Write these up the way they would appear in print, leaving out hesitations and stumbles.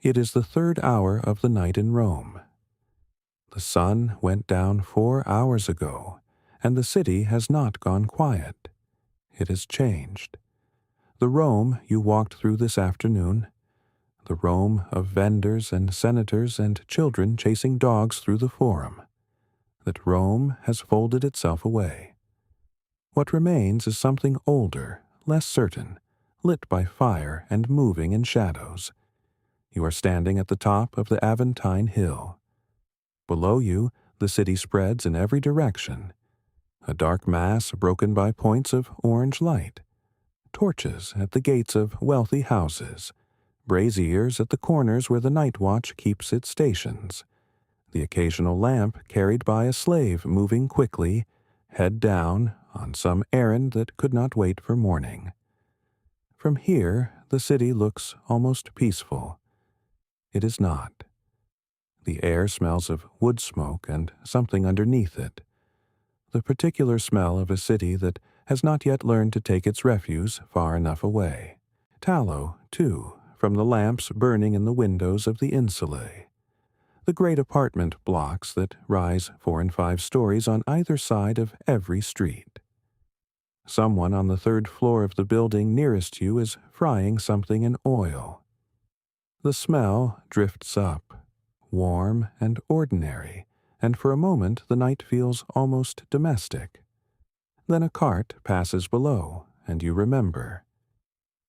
It is the 3rd hour of the night in Rome. The sun went down 4 hours ago, and the city has not gone quiet. It has changed. The Rome you walked through this afternoon, the Rome of vendors and senators and children chasing dogs through the Forum, that Rome has folded itself away. What remains is something older, less certain, lit by fire and moving in shadows. You are standing at the top of the Aventine Hill. Below you, the city spreads in every direction, a dark mass broken by points of orange light, torches at the gates of wealthy houses, braziers at the corners where the night watch keeps its stations, the occasional lamp carried by a slave moving quickly, head down, on some errand that could not wait for morning. From here, the city looks almost peaceful. It is not. The air smells of wood smoke and something underneath it, the particular smell of a city that has not yet learned to take its refuse far enough away. Tallow, too, from the lamps burning in the windows of the insulae, the great apartment blocks that rise 4 and 5 stories on either side of every street. Someone on the 3rd floor of the building nearest you is frying something in oil. The smell drifts up, warm and ordinary, and for a moment the night feels almost domestic. Then a cart passes below, and you remember.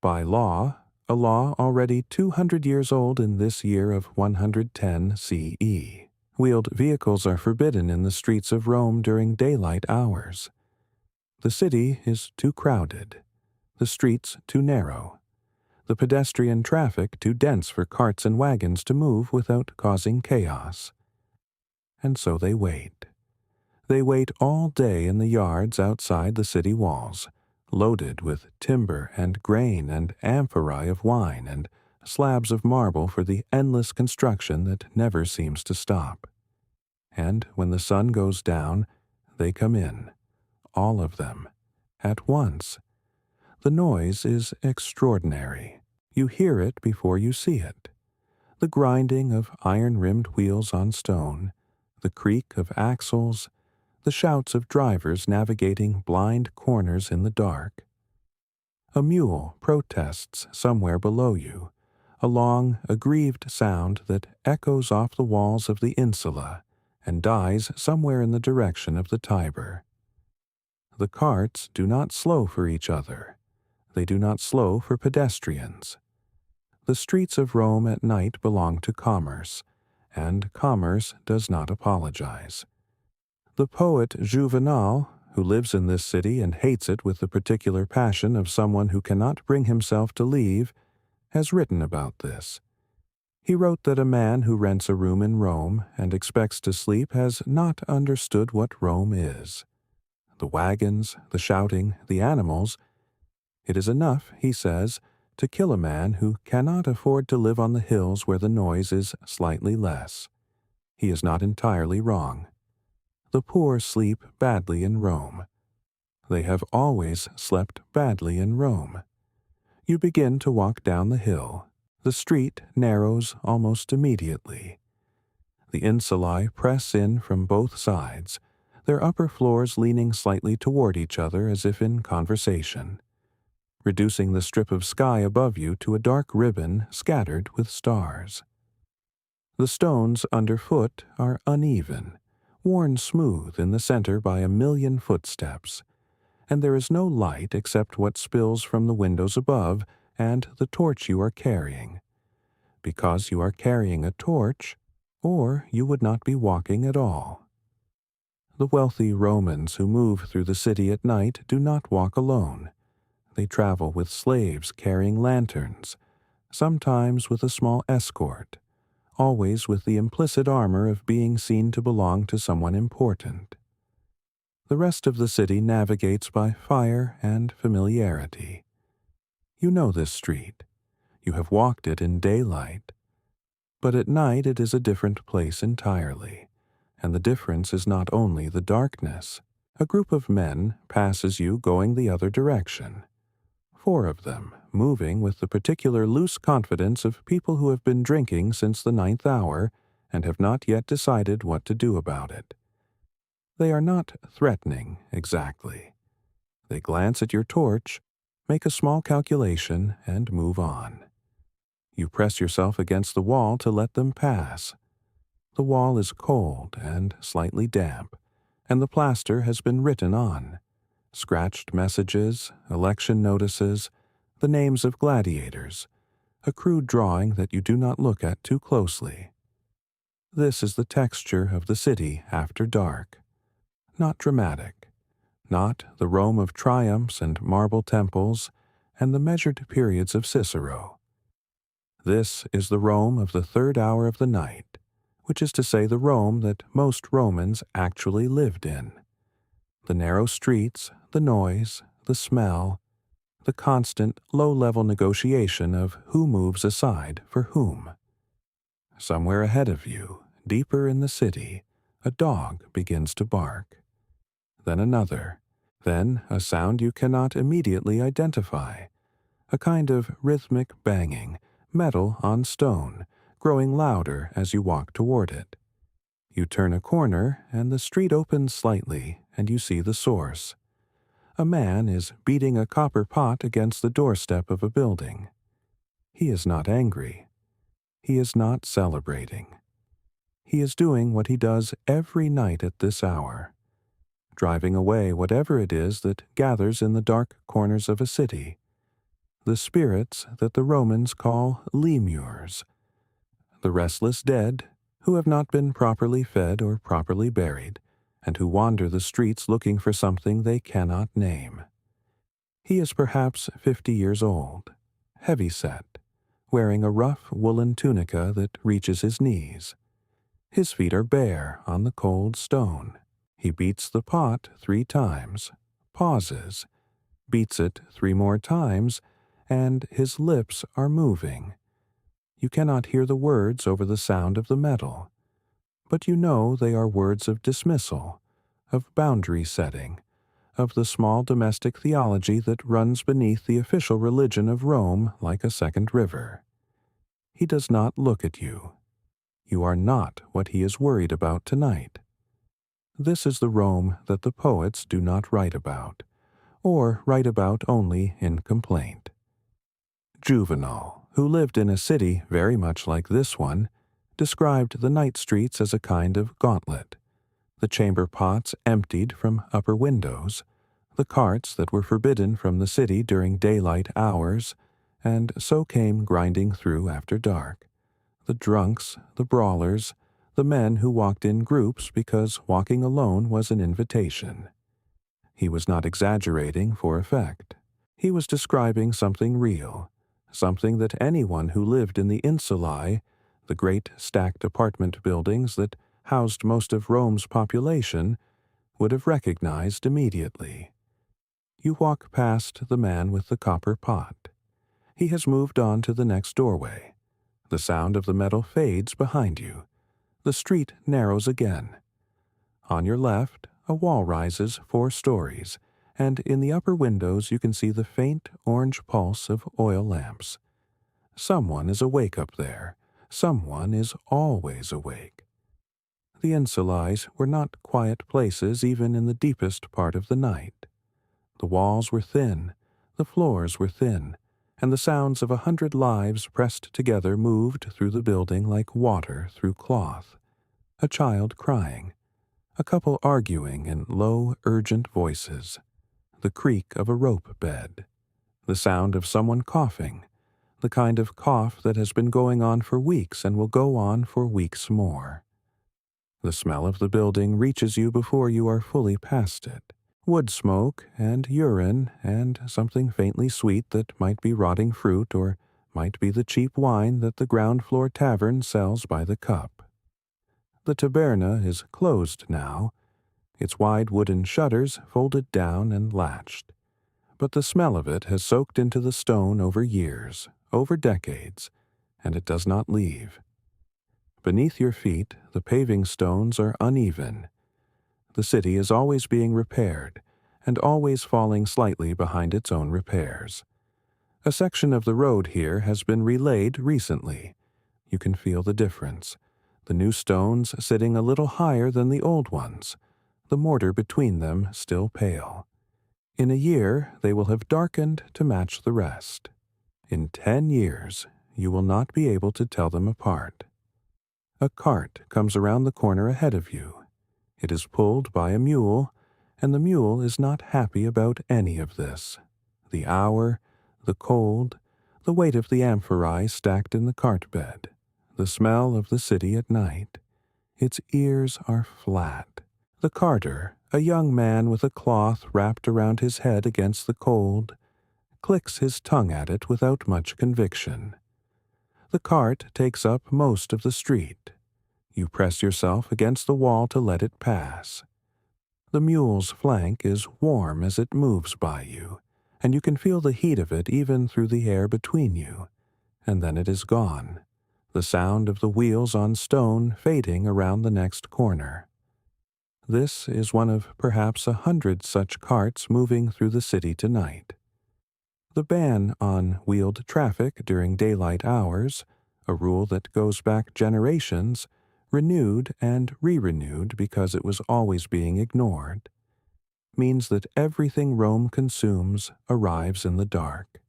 By law, a law already 200 years old in this year of 110 CE, wheeled vehicles are forbidden in the streets of Rome during daylight hours. The city is too crowded, the streets too narrow, the pedestrian traffic too dense for carts and wagons to move without causing chaos. And so they wait. They wait all day in the yards outside the city walls, loaded with timber and grain and amphorae of wine and slabs of marble for the endless construction that never seems to stop. And when the sun goes down, they come in, all of them, at once. The noise is extraordinary. You hear it before you see it. The grinding of iron-rimmed wheels on stone, the creak of axles, the shouts of drivers navigating blind corners in the dark. A mule protests somewhere below you, a long, aggrieved sound that echoes off the walls of the insula and dies somewhere in the direction of the Tiber. The carts do not slow for each other. They do not slow for pedestrians. The streets of Rome at night belong to commerce, and commerce does not apologize. The poet Juvenal, who lives in this city and hates it with the particular passion of someone who cannot bring himself to leave, has written about this. He wrote that a man who rents a room in Rome and expects to sleep has not understood what Rome is. The wagons, the shouting, the animals. It is enough, he says, to kill a man who cannot afford to live on the hills where the noise is slightly less. He is not entirely wrong. The poor sleep badly in Rome. They have always slept badly in Rome. You begin to walk down the hill. The street narrows almost immediately. The insulae press in from both sides, their upper floors leaning slightly toward each other as if in conversation, reducing the strip of sky above you to a dark ribbon scattered with stars. The stones underfoot are uneven, worn smooth in the center by 1,000,000 footsteps, and there is no light except what spills from the windows above and the torch you are carrying, because you are carrying a torch, or you would not be walking at all. The wealthy Romans who move through the city at night do not walk alone. They travel with slaves carrying lanterns, sometimes with a small escort, always with the implicit armor of being seen to belong to someone important. The rest of the city navigates by fire and familiarity. You know this street. You have walked it in daylight. But at night it is a different place entirely, and the difference is not only the darkness. A group of men passes you going the other direction. 4 of them, moving with the particular loose confidence of people who have been drinking since the 9th hour and have not yet decided what to do about it. They are not threatening, exactly. They glance at your torch, make a small calculation, and move on. You press yourself against the wall to let them pass. The wall is cold and slightly damp, and the plaster has been written on. Scratched messages, election notices, the names of gladiators, a crude drawing that you do not look at too closely. This is the texture of the city after dark. Not dramatic, not the Rome of triumphs and marble temples and the measured periods of Cicero. This is the Rome of the 3rd hour of the night, which is to say the Rome that most Romans actually lived in. The narrow streets, the noise, the smell, the constant low-level negotiation of who moves aside for whom. Somewhere ahead of you, deeper in the city, a dog begins to bark. Then another, then a sound you cannot immediately identify, a kind of rhythmic banging, metal on stone, growing louder as you walk toward it. You turn a corner, and the street opens slightly, and you see the source. A man is beating a copper pot against the doorstep of a building. He is not angry. He is not celebrating. He is doing what he does every night at this hour, driving away whatever it is that gathers in the dark corners of a city, the spirits that the Romans call lemures, the restless dead who have not been properly fed or properly buried, and who wander the streets looking for something they cannot name. He is perhaps 50 years old, heavy-set, wearing a rough woolen tunica that reaches his knees. His feet are bare on the cold stone. He beats the pot 3 times, pauses, beats it 3 more times, and his lips are moving. You cannot hear the words over the sound of the metal, but you know they are words of dismissal, of boundary setting, of the small domestic theology that runs beneath the official religion of Rome like a second river. He does not look at you. You are not what he is worried about tonight. This is the Rome that the poets do not write about, or write about only in complaint. Juvenal, who lived in a city very much like this one, described the night streets as a kind of gauntlet, the chamber pots emptied from upper windows, the carts that were forbidden from the city during daylight hours, and so came grinding through after dark, the drunks, the brawlers, the men who walked in groups because walking alone was an invitation. He was not exaggerating for effect. He was describing something real, something that anyone who lived in the insulae, the great stacked apartment buildings that housed most of Rome's population, would have recognized immediately. You walk past the man with the copper pot. He has moved on to the next doorway. The sound of the metal fades behind you. The street narrows again. On your left, a wall rises 4 stories, and in the upper windows you can see the faint orange pulse of oil lamps. Someone is awake up there. Someone is always awake. The insulae were not quiet places even in the deepest part of the night. The walls were thin, the floors were thin, and the sounds of 100 lives pressed together moved through the building like water through cloth. A child crying, a couple arguing in low, urgent voices, the creak of a rope bed, the sound of someone coughing, the kind of cough that has been going on for weeks and will go on for weeks more. The smell of the building reaches you before you are fully past it. Wood smoke and urine and something faintly sweet that might be rotting fruit or might be the cheap wine that the ground-floor tavern sells by the cup. The taberna is closed now, its wide wooden shutters folded down and latched, but the smell of it has soaked into the stone over years, over decades, and it does not leave. Beneath your feet, the paving stones are uneven. The city is always being repaired, and always falling slightly behind its own repairs. A section of the road here has been relaid recently. You can feel the difference. The new stones sitting a little higher than the old ones, the mortar between them still pale. In a year, they will have darkened to match the rest. In 10 years, you will not be able to tell them apart. A cart comes around the corner ahead of you. It is pulled by a mule, and the mule is not happy about any of this. The hour, the cold, the weight of the amphorae stacked in the cart bed, the smell of the city at night. Its ears are flat. The carter, a young man with a cloth wrapped around his head against the cold, clicks his tongue at it without much conviction. The cart takes up most of the street. You press yourself against the wall to let it pass. The mule's flank is warm as it moves by you, and you can feel the heat of it even through the air between you, and then it is gone, the sound of the wheels on stone fading around the next corner. This is one of perhaps 100 such carts moving through the city tonight. The ban on wheeled traffic during daylight hours, a rule that goes back generations, renewed and re-renewed because it was always being ignored, means that everything Rome consumes arrives in the dark.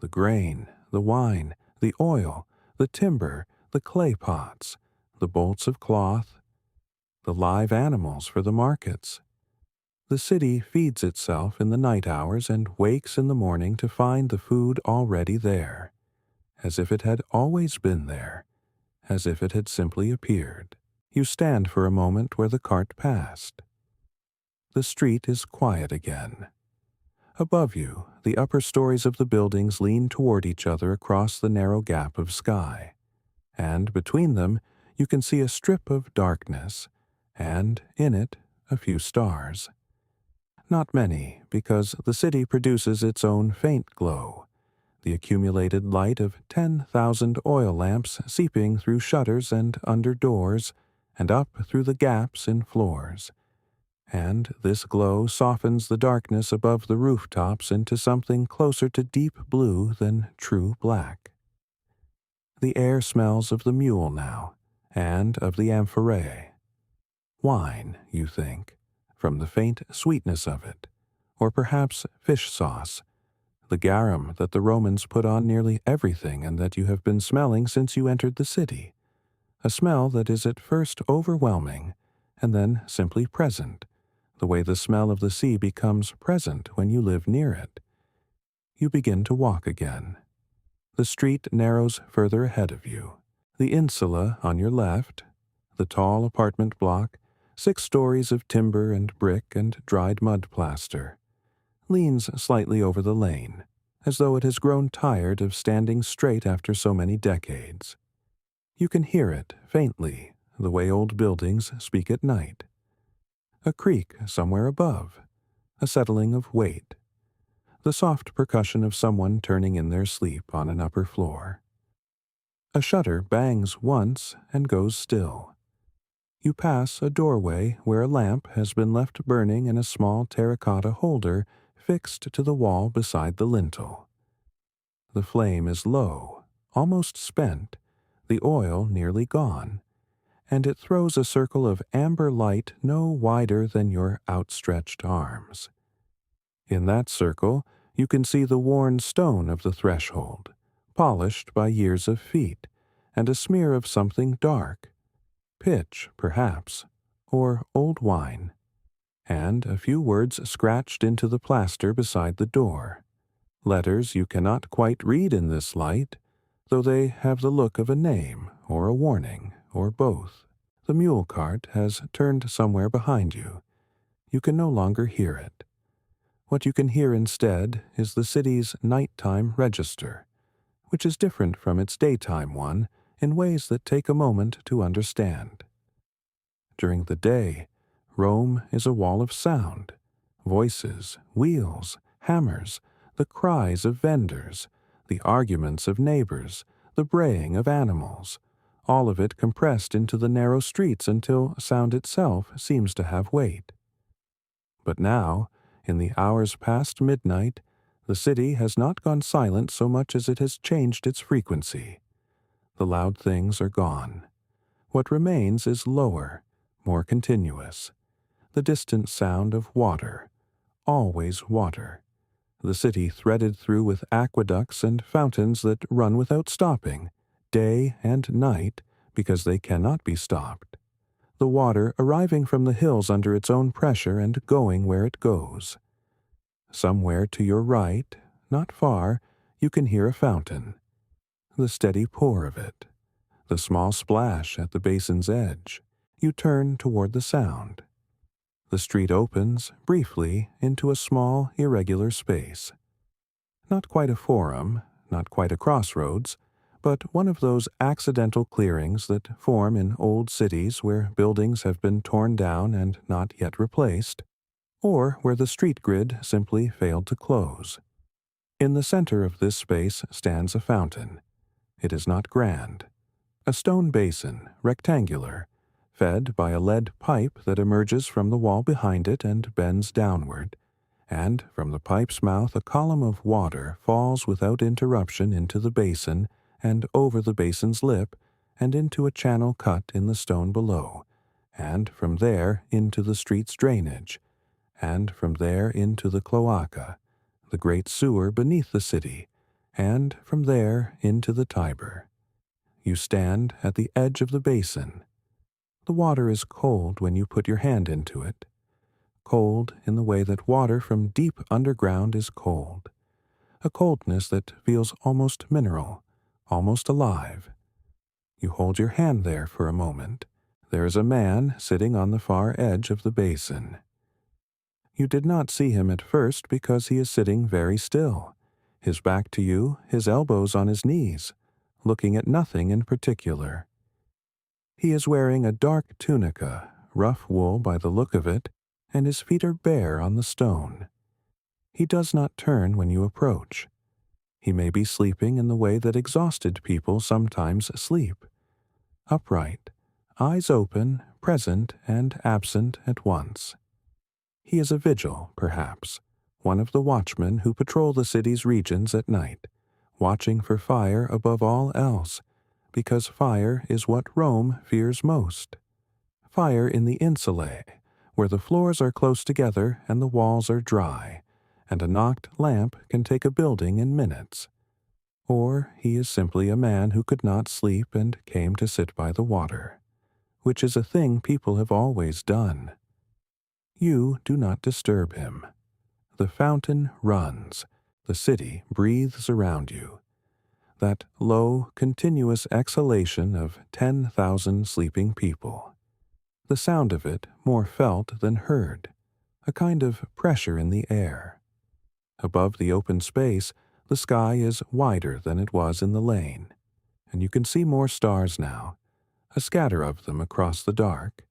The grain, the wine, the oil, the timber, the clay pots, the bolts of cloth, the live animals for the markets. The city feeds itself in the night hours and wakes in the morning to find the food already there, as if it had always been there, as if it had simply appeared. You stand for a moment where the cart passed. The street is quiet again. Above you, the upper stories of the buildings lean toward each other across the narrow gap of sky, and between them you can see a strip of darkness, and in it a few stars. Not many, because the city produces its own faint glow, the accumulated light of 10,000 oil lamps seeping through shutters and under doors, and up through the gaps in floors. And this glow softens the darkness above the rooftops into something closer to deep blue than true black. The air smells of the mule now, and of the amphorae. Wine, you think, from the faint sweetness of it, or perhaps fish sauce, the garum that the Romans put on nearly everything and that you have been smelling since you entered the city, a smell that is at first overwhelming and then simply present, the way the smell of the sea becomes present when you live near it. You begin to walk again. The street narrows further ahead of you. The insula on your left, the tall apartment block, 6 stories of timber and brick and dried mud plaster, leans slightly over the lane, as though it has grown tired of standing straight after so many decades. You can hear it, faintly, the way old buildings speak at night. A creak somewhere above, a settling of weight, the soft percussion of someone turning in their sleep on an upper floor. A shutter bangs once and goes still. You pass a doorway where a lamp has been left burning in a small terracotta holder fixed to the wall beside the lintel. The flame is low, almost spent, the oil nearly gone, and it throws a circle of amber light no wider than your outstretched arms. In that circle, you can see the worn stone of the threshold, polished by years of feet, and a smear of something dark, pitch, perhaps, or old wine, and a few words scratched into the plaster beside the door. Letters you cannot quite read in this light, though they have the look of a name or a warning, or both. The mule cart has turned somewhere behind you. You can no longer hear it. What you can hear instead is the city's nighttime register, which is different from its daytime one in ways that take a moment to understand. During the day, Rome is a wall of sound, voices, wheels, hammers, the cries of vendors, the arguments of neighbors, the braying of animals, all of it compressed into the narrow streets until sound itself seems to have weight. But now, in the hours past midnight, The city has not gone silent so much as it has changed its frequency. The loud things are gone. What remains is lower, more continuous. The distant sound of water, always water. The city threaded through with aqueducts and fountains that run without stopping, day and night, because they cannot be stopped. The water arriving from the hills under its own pressure and going where it goes. Somewhere to your right, not far, you can hear a fountain. The steady pour of it. The small splash at the basin's edge. You turn toward the sound. The street opens, briefly, into a small, irregular space. Not quite a forum, not quite a crossroads, but one of those accidental clearings that form in old cities where buildings have been torn down and not yet replaced, or where the street grid simply failed to close. In the center of this space stands a fountain. It is not grand. A stone basin, rectangular, fed by a lead pipe that emerges from the wall behind it and bends downward, and from the pipe's mouth a column of water falls without interruption into the basin and over the basin's lip and into a channel cut in the stone below, and from there into the street's drainage, and from there into the cloaca, the great sewer beneath the city, and from there into the Tiber. You stand at the edge of the basin. The water is cold when you put your hand into it. Cold in the way that water from deep underground is cold. A coldness that feels almost mineral, almost alive. You hold your hand there for a moment. There is a man sitting on the far edge of the basin. You did not see him at first because he is sitting very still, his back to you, his elbows on his knees, looking at nothing in particular. He is wearing a dark tunica, rough wool by the look of it, and his feet are bare on the stone. He does not turn when you approach. He may be sleeping in the way that exhausted people sometimes sleep. Upright, eyes open, present and absent at once. He is a vigil, perhaps, one of the watchmen who patrol the city's regions at night, watching for fire above all else, because fire is what Rome fears most. Fire in the insulae, where the floors are close together and the walls are dry, and a knocked lamp can take a building in minutes. Or he is simply a man who could not sleep and came to sit by the water, which is a thing people have always done. You do not disturb him. The fountain runs. The city breathes around you. That low, continuous exhalation of 10,000 sleeping people. The sound of it more felt than heard, a kind of pressure in the air. Above the open space, the sky is wider than it was in the lane, and you can see more stars now, a scatter of them across the dark,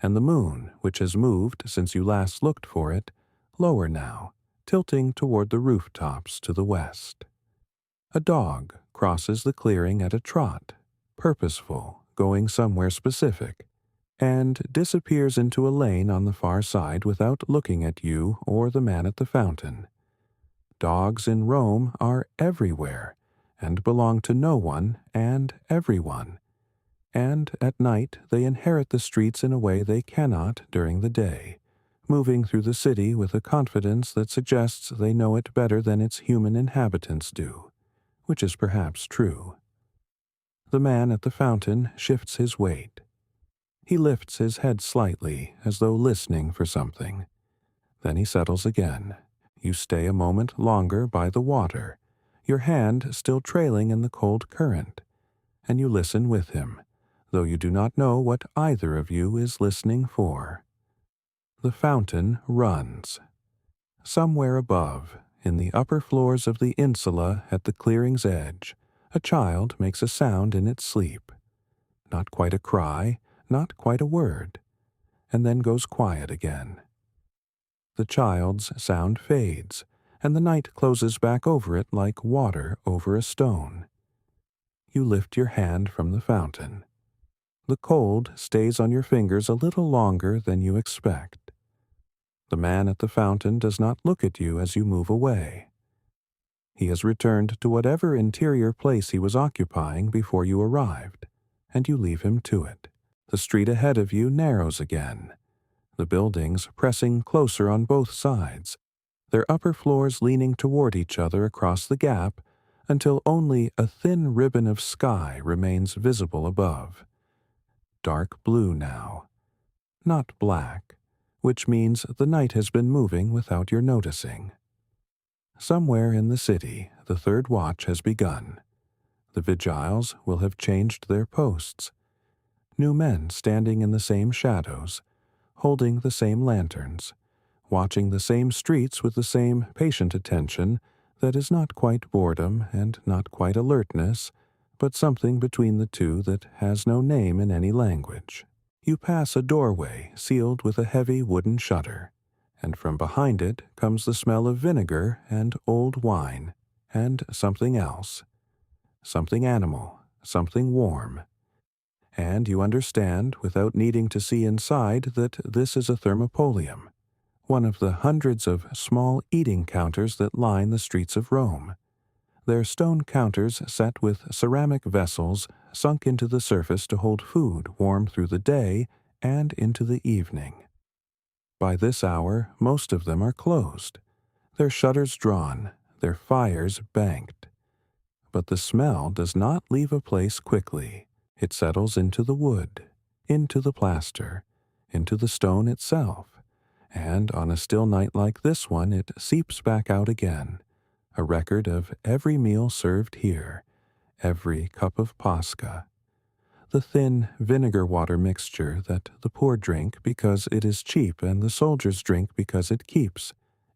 and the moon, which has moved since you last looked for it, lower now, tilting toward the rooftops to the west. A dog crosses the clearing at a trot, purposeful, going somewhere specific, and disappears into a lane on the far side without looking at you or the man at the fountain. Dogs in Rome are everywhere, and belong to no one and everyone, and at night they inherit the streets in a way they cannot during the day, moving through the city with a confidence that suggests they know it better than its human inhabitants do, which is perhaps true. The man at the fountain shifts his weight. He lifts his head slightly, as though listening for something. Then he settles again. You stay a moment longer by the water, your hand still trailing in the cold current, and you listen with him, though you do not know what either of you is listening for. The fountain runs. Somewhere above, in the upper floors of the insula at the clearing's edge, a child makes a sound in its sleep. Not quite a cry, not quite a word, and then goes quiet again. The child's sound fades, and the night closes back over it like water over a stone. You lift your hand from the fountain. The cold stays on your fingers a little longer than you expect. The man at the fountain does not look at you as you move away. He has returned to whatever interior place he was occupying before you arrived, and you leave him to it. The street ahead of you narrows again, the buildings pressing closer on both sides, their upper floors leaning toward each other across the gap until only a thin ribbon of sky remains visible above. Dark blue now, not black, which means the night has been moving without your noticing. Somewhere in the city, the third watch has begun. The vigiles will have changed their posts. New men standing in the same shadows, holding the same lanterns, watching the same streets with the same patient attention that is not quite boredom and not quite alertness, but something between the two that has no name in any language. You pass a doorway sealed with a heavy wooden shutter, and from behind it comes the smell of vinegar and old wine, and something else, something animal, something warm. And you understand, without needing to see inside, that this is a thermopolium, one of the hundreds of small eating counters that line the streets of Rome. Their stone counters set with ceramic vessels sunk into the surface to hold food warm through the day and into the evening. By this hour, most of them are closed, their shutters drawn, their fires banked. But the smell does not leave a place quickly. It settles into the wood, into the plaster, into the stone itself, and on a still night like this one it seeps back out again, a record of every meal served here, every cup of pasca, the thin vinegar water mixture that the poor drink because it is cheap and the soldiers drink because it keeps,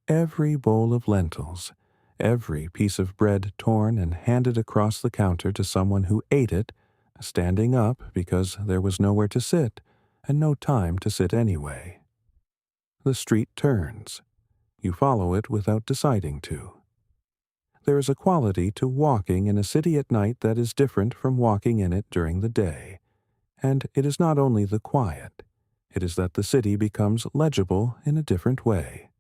every bowl of lentils, every piece of bread torn and handed across the counter to someone who ate it, standing up because there was nowhere to sit and no time to sit anyway. The street turns. You follow it without deciding to. There is a quality to walking in a city at night that is different from walking in it during the day, and it is not only the quiet, it is that the city becomes legible in a different way.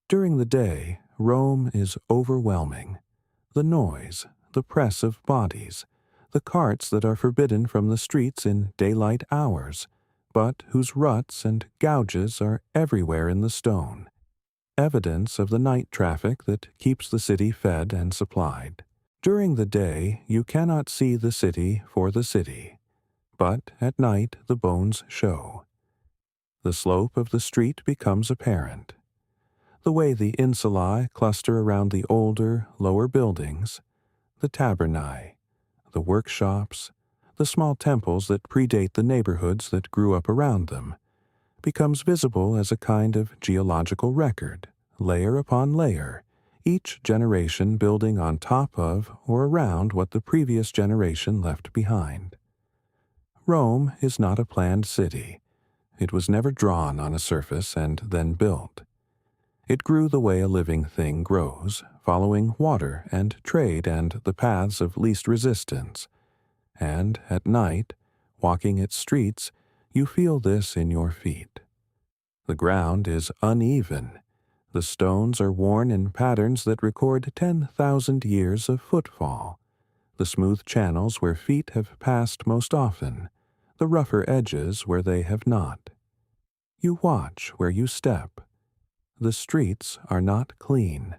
During the day, Rome is overwhelming. The noise, the press of bodies, the carts that are forbidden from the streets in daylight hours, but whose ruts and gouges are everywhere in the stone, evidence of the night traffic that keeps the city fed and supplied. During the day, you cannot see the city for the city, but at night the bones show. The slope of the street becomes apparent. The way the insulae cluster around the older, lower buildings, the tavernae, the workshops, the small temples that predate the neighborhoods that grew up around them, becomes visible as a kind of geological record, layer upon layer, each generation building on top of or around what the previous generation left behind. Rome is not a planned city. It was never drawn on a surface and then built. It grew the way a living thing grows, following water and trade and the paths of least resistance. And at night, walking its streets, you feel this in your feet. The ground is uneven. The stones are worn in patterns that record 10,000 years of footfall. The smooth channels where feet have passed most often, the rougher edges where they have not. You watch where you step. The streets are not clean.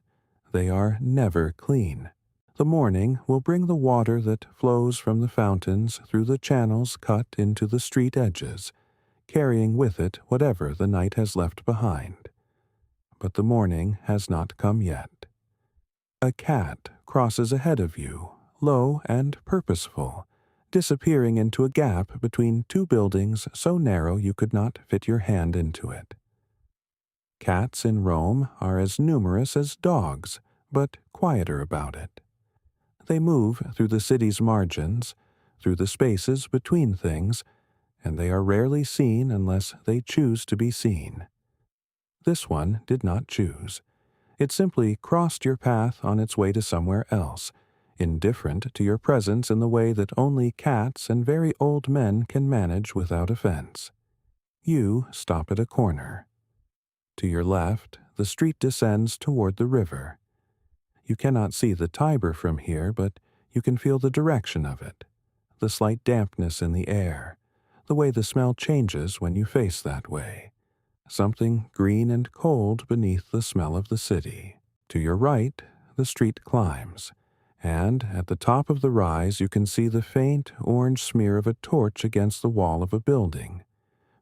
They are never clean. The morning will bring the water that flows from the fountains through the channels cut into the street edges, carrying with it whatever the night has left behind. But the morning has not come yet. A cat crosses ahead of you, low and purposeful, disappearing into a gap between two buildings so narrow you could not fit your hand into it. Cats in Rome are as numerous as dogs, but quieter about it. They move through the city's margins, through the spaces between things, and they are rarely seen unless they choose to be seen. This one did not choose. It simply crossed your path on its way to somewhere else, indifferent to your presence in the way that only cats and very old men can manage without offense. You stop at a corner. To your left, the street descends toward the river. You cannot see the Tiber from here, but you can feel the direction of it, the slight dampness in the air, the way the smell changes when you face that way. Something green and cold beneath the smell of the city. To your right, the street climbs, and at the top of the rise you can see the faint orange smear of a torch against the wall of a building,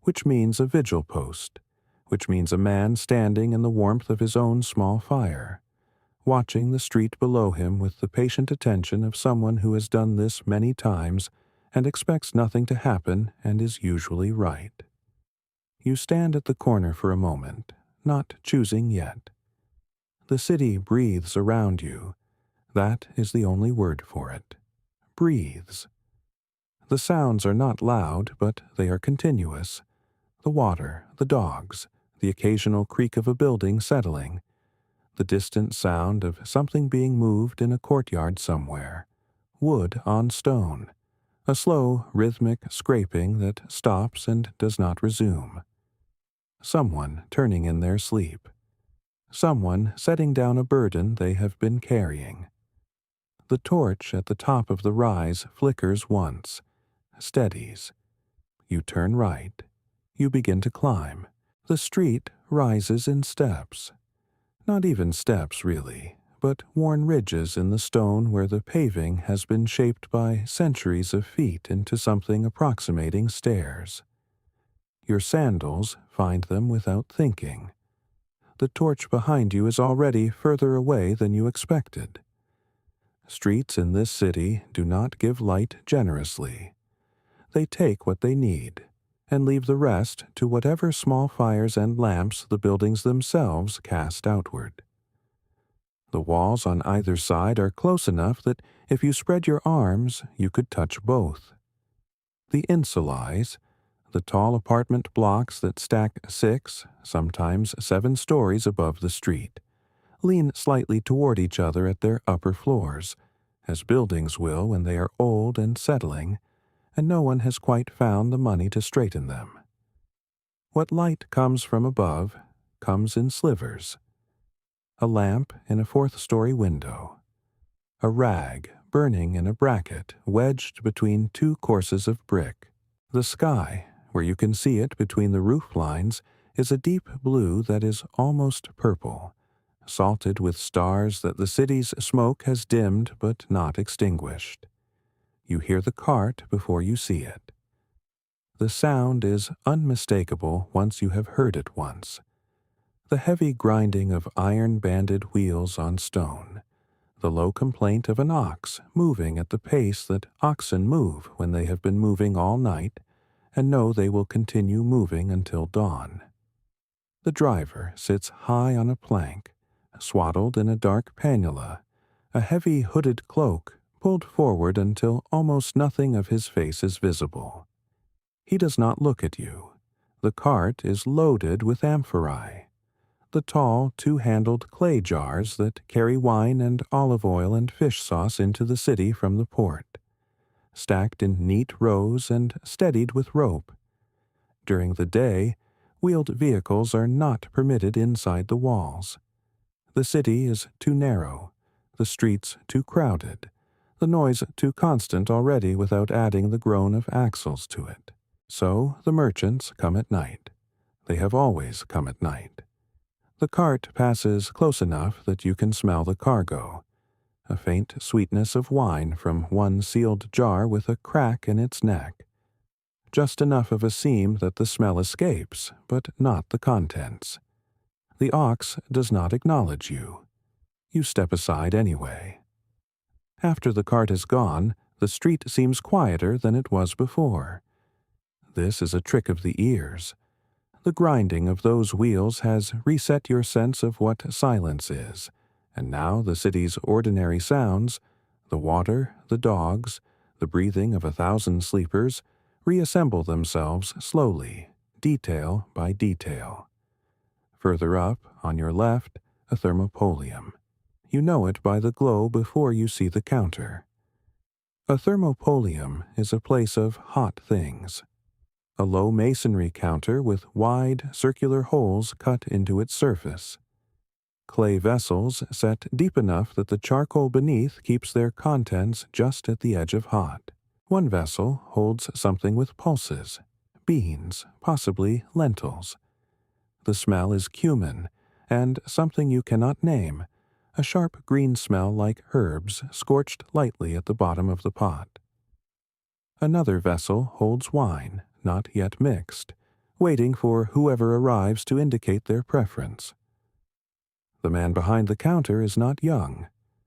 which means a vigil post, which means a man standing in the warmth of his own small fire, watching the street below him with the patient attention of someone who has done this many times and expects nothing to happen and is usually right. You stand at the corner for a moment, not choosing yet. The city breathes around you. That is the only word for it. Breathes. The sounds are not loud, but they are continuous. The water, the dogs, the occasional creak of a building settling, the distant sound of something being moved in a courtyard somewhere, wood on stone, a slow, rhythmic scraping that stops and does not resume. Someone turning in their sleep. Someone setting down a burden they have been carrying. The torch at the top of the rise flickers once, steadies. You turn right. You begin to climb. The street rises in steps. Not even steps, really, but worn ridges in the stone where the paving has been shaped by centuries of feet into something approximating stairs. Your sandals find them without thinking. The torch behind you is already further away than you expected. Streets in this city do not give light generously. They take what they need, and leave the rest to whatever small fires and lamps the buildings themselves cast outward. The walls on either side are close enough that if you spread your arms, you could touch both. The insulae, the tall apartment blocks that stack 6, sometimes 7 stories above the street, lean slightly toward each other at their upper floors, as buildings will when they are old and settling, and no one has quite found the money to straighten them. What light comes from above comes in slivers. A lamp in a 4th-story window. A rag burning in a bracket wedged between 2 courses of brick. The sky, where you can see it between the roof lines, is a deep blue that is almost purple, salted with stars that the city's smoke has dimmed but not extinguished. You hear the cart before you see it. The sound is unmistakable once you have heard it once. The heavy grinding of iron-banded wheels on stone, the low complaint of an ox moving at the pace that oxen move when they have been moving all night and know they will continue moving until dawn. The driver sits high on a plank, swaddled in a dark panula, a heavy hooded cloak pulled forward until almost nothing of his face is visible. He does not look at you. The cart is loaded with amphorae, the tall 2-handled clay jars that carry wine and olive oil and fish sauce into the city from the port, stacked in neat rows and steadied with rope. During the day, wheeled vehicles are not permitted inside the walls. The city is too narrow, the streets too crowded, the noise too constant already without adding the groan of axles to it. So the merchants come at night. They have always come at night. The cart passes close enough that you can smell the cargo, a faint sweetness of wine from one sealed jar with a crack in its neck. Just enough of a seam that the smell escapes, but not the contents. The ox does not acknowledge you. You step aside anyway. After the cart is gone, the street seems quieter than it was before. This is a trick of the ears. The grinding of those wheels has reset your sense of what silence is, and now the city's ordinary sounds, the water, the dogs, the breathing of 1,000 sleepers, reassemble themselves slowly, detail by detail. Further up, on your left, a thermopolium. You know it by the glow before you see the counter. A thermopolium is a place of hot things. A low masonry counter with wide, circular holes cut into its surface. clay vessels set deep enough that the charcoal beneath keeps their contents just at the edge of hot. One vessel holds something with pulses, beans, possibly lentils. The smell is cumin, and something you cannot name, a sharp green smell like herbs scorched lightly at the bottom of the pot. Another vessel holds wine, not yet mixed, waiting for whoever arrives to indicate their preference. The man behind the counter is not young.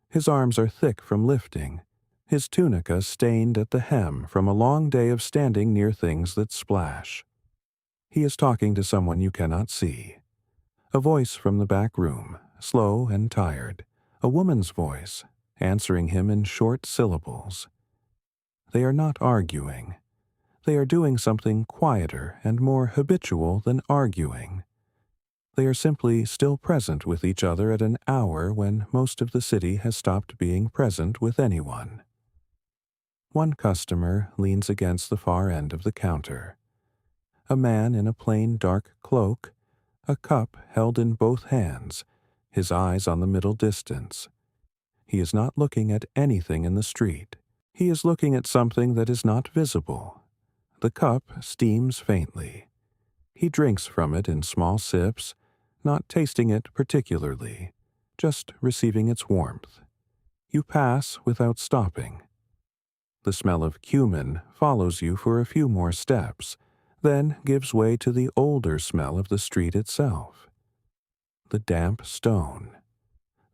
His arms are thick from lifting, his tunica stained at the hem from a long day of standing near things that splash. He is talking to someone you cannot see. A voice from the back room, slow and tired, a woman's voice, answering him in short syllables. They are not arguing. They are doing something quieter and more habitual than arguing. They are simply still present with each other at an hour when most of the city has stopped being present with anyone. One customer leans against the far end of the counter. A man in a plain dark cloak, a cup held in both hands, his eyes on the middle distance. He is not looking at anything in the street. He is looking at something that is not visible. The cup steams faintly. He drinks from it in small sips, not tasting it particularly, just receiving its warmth. You pass without stopping. The smell of cumin follows you for a few more steps, then gives way to the older smell of the street itself. The damp stone.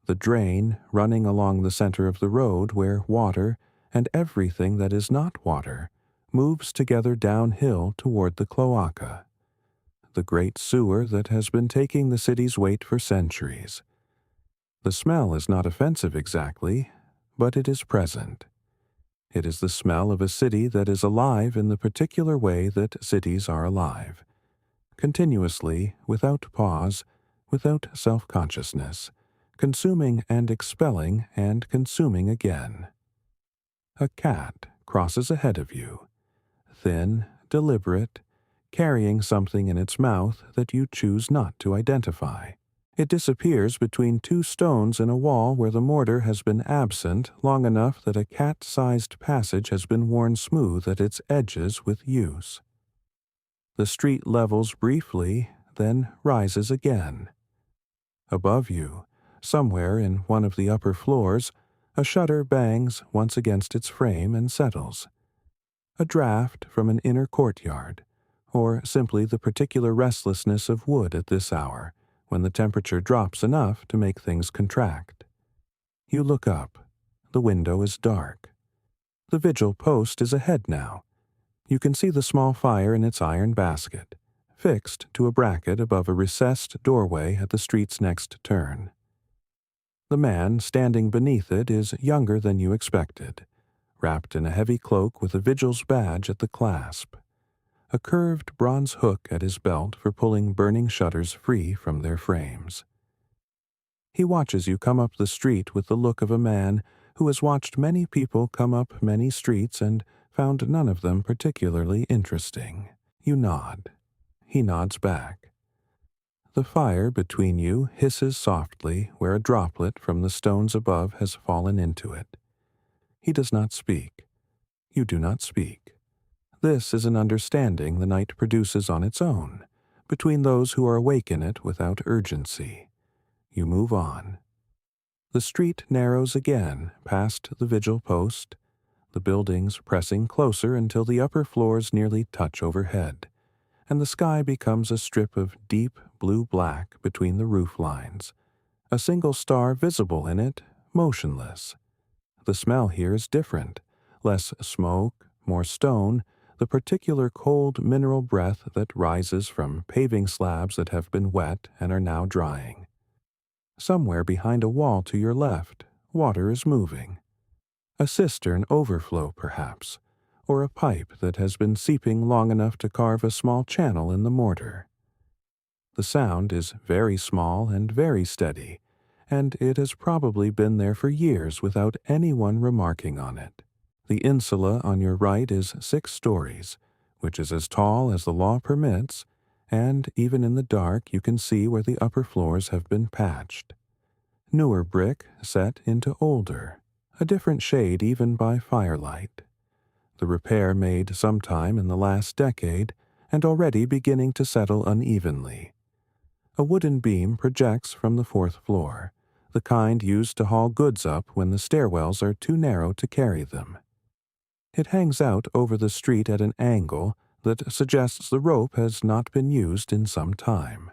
The drain running along the center of the road where water, and everything that is not water, moves together downhill toward the cloaca, the great sewer that has been taking the city's weight for centuries. The smell is not offensive exactly, but it is present. It is the smell of a city that is alive in the particular way that cities are alive, continuously, without pause, without self-consciousness, consuming and expelling and consuming again. A cat crosses ahead of you, thin, deliberate, carrying something in its mouth that you choose not to identify. It disappears between two stones in a wall where the mortar has been absent long enough that a cat-sized passage has been worn smooth at its edges with use. The street levels briefly, then rises again. Above you, somewhere in one of the upper floors, a shutter bangs once against its frame and settles. A draft from an inner courtyard, or simply the particular restlessness of wood at this hour, when the temperature drops enough to make things contract. You look up. The window is dark. The vigil post is ahead now. You can see the small fire in its iron basket, fixed to a bracket above a recessed doorway at the street's next turn. The man standing beneath it is younger than you expected, wrapped in a heavy cloak with a vigil's badge at the clasp, a curved bronze hook at his belt for pulling burning shutters free from their frames. He watches you come up the street with the look of a man who has watched many people come up many streets and found none of them particularly interesting. You nod. He nods back. The fire between you hisses softly where a droplet from the stones above has fallen into it. He does not speak. You do not speak. This is an understanding the night produces on its own, between those who are awake in it without urgency. You move on. The street narrows again past the vigil post, the buildings pressing closer until the upper floors nearly touch overhead, and the sky becomes a strip of deep blue-black between the roof lines, a single star visible in it, motionless. The smell here is different, less smoke, more stone, the particular cold mineral breath that rises from paving slabs that have been wet and are now drying. Somewhere behind a wall to your left, water is moving. A cistern overflow, perhaps, or a pipe that has been seeping long enough to carve a small channel in the mortar. The sound is very small and very steady, and it has probably been there for years without anyone remarking on it. The insula on your right is 6 stories, which is as tall as the law permits, and even in the dark you can see where the upper floors have been patched. Newer brick set into older, a different shade even by firelight. The repair made sometime in the last decade and already beginning to settle unevenly. A wooden beam projects from the fourth floor, the kind used to haul goods up when the stairwells are too narrow to carry them. It hangs out over the street at an angle that suggests the rope has not been used in some time.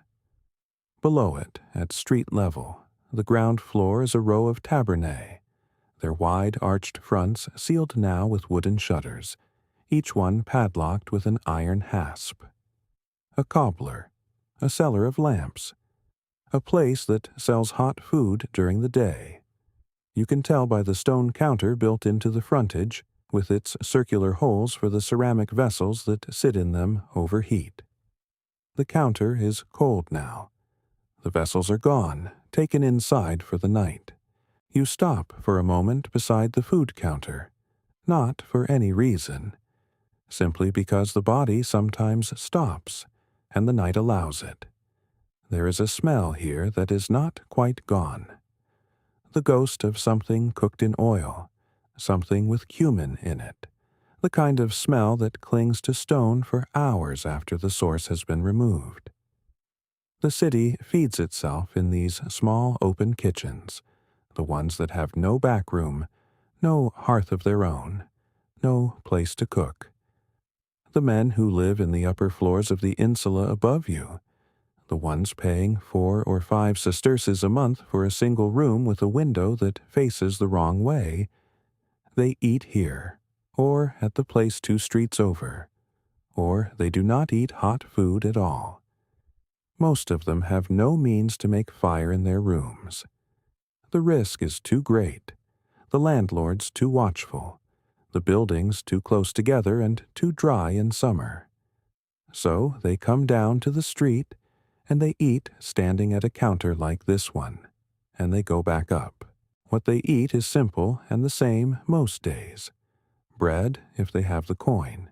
Below it, at street level, the ground floor is a row of taverns, their wide arched fronts sealed now with wooden shutters, each one padlocked with an iron hasp. A cobbler, a seller of lamps, a place that sells hot food during the day. You can tell by the stone counter built into the frontage, with its circular holes for the ceramic vessels that sit in them overheat. The counter is cold now. The vessels are gone, taken inside for the night. You stop for a moment beside the food counter, not for any reason, simply because the body sometimes stops, and the night allows it. There is a smell here that is not quite gone. The ghost of something cooked in oil, something with cumin in it, the kind of smell that clings to stone for hours after the source has been removed. The city feeds itself in these small open kitchens, the ones that have no back room, no hearth of their own, no place to cook. The men who live in the upper floors of the insula above you, the ones paying 4 or 5 sesterces a month for a single room with a window that faces the wrong way, they eat here, or at the place 2 streets over, or they do not eat hot food at all. Most of them have no means to make fire in their rooms. The risk is too great, the landlords too watchful, the buildings too close together and too dry in summer. So they come down to the street, and they eat standing at a counter like this one, and they go back up. What they eat is simple and the same most days. Bread, if they have the coin.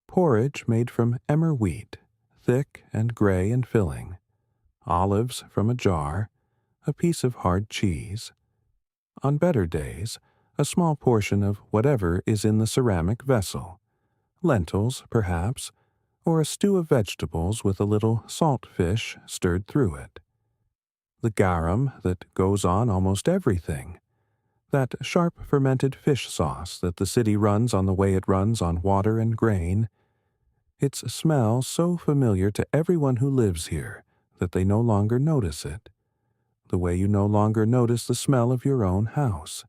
Porridge made from emmer wheat, thick and gray and filling. Olives from a jar, a piece of hard cheese. On better days, a small portion of whatever is in the ceramic vessel. Lentils, perhaps, or a stew of vegetables with a little salt fish stirred through it. The garum that goes on almost everything. That sharp fermented fish sauce that the city runs on the way it runs on water and grain. Its smell so familiar to everyone who lives here that they no longer notice it, the way you no longer notice the smell of your own house.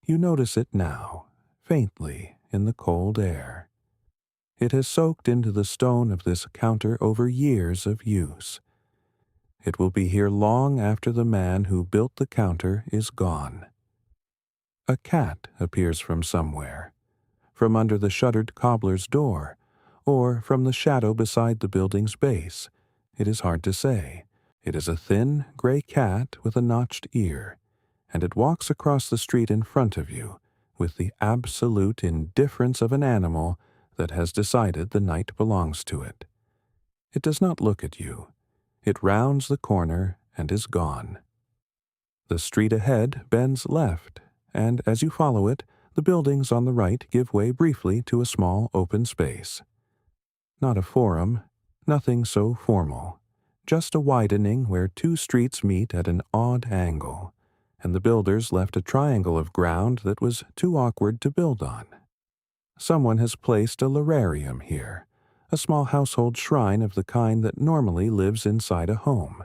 You notice it now, faintly, in the cold air. It has soaked into the stone of this counter over years of use. It will be here long after the man who built the counter is gone. A cat appears from somewhere, from under the shuttered cobbler's door, or from the shadow beside the building's base. It is hard to say. It is a thin, gray cat with a notched ear, and it walks across the street in front of you with the absolute indifference of an animal that has decided the night belongs to it. It does not look at you. It rounds the corner and is gone. The street ahead bends left, and as you follow it, the buildings on the right give way briefly to a small open space. Not a forum, nothing so formal, just a widening where 2 streets meet at an odd angle, and the builders left a triangle of ground that was too awkward to build on. Someone has placed a lararium here, a small household shrine of the kind that normally lives inside a home,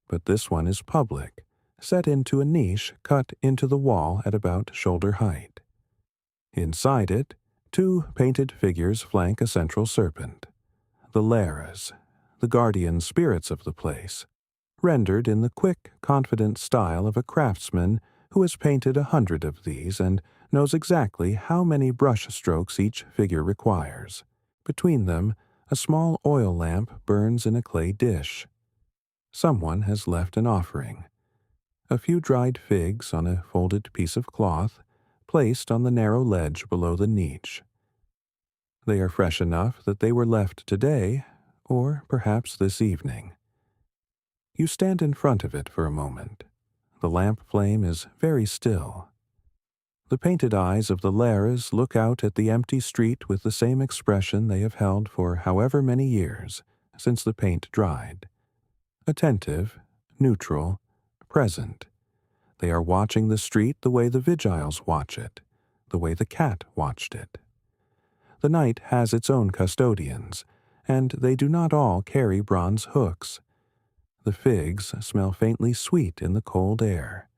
but this one is public, set into a niche cut into the wall at about shoulder height. Inside it, 2 painted figures flank a central serpent. The Laras, the guardian spirits of the place, rendered in the quick, confident style of a craftsman who has painted 100 of these and knows exactly how many brush strokes each figure requires. Between them, a small oil lamp burns in a clay dish. Someone has left an offering. A few dried figs on a folded piece of cloth, placed on the narrow ledge below the niche. They are fresh enough that they were left today, or perhaps this evening. You stand in front of it for a moment. The lamp flame is very still. The painted eyes of the Lares look out at the empty street with the same expression they have held for however many years since the paint dried. Attentive, neutral, present. They are watching the street the way the Vigiles watch it, the way the cat watched it. The night has its own custodians, and they do not all carry bronze hooks. The figs smell faintly sweet in the cold air.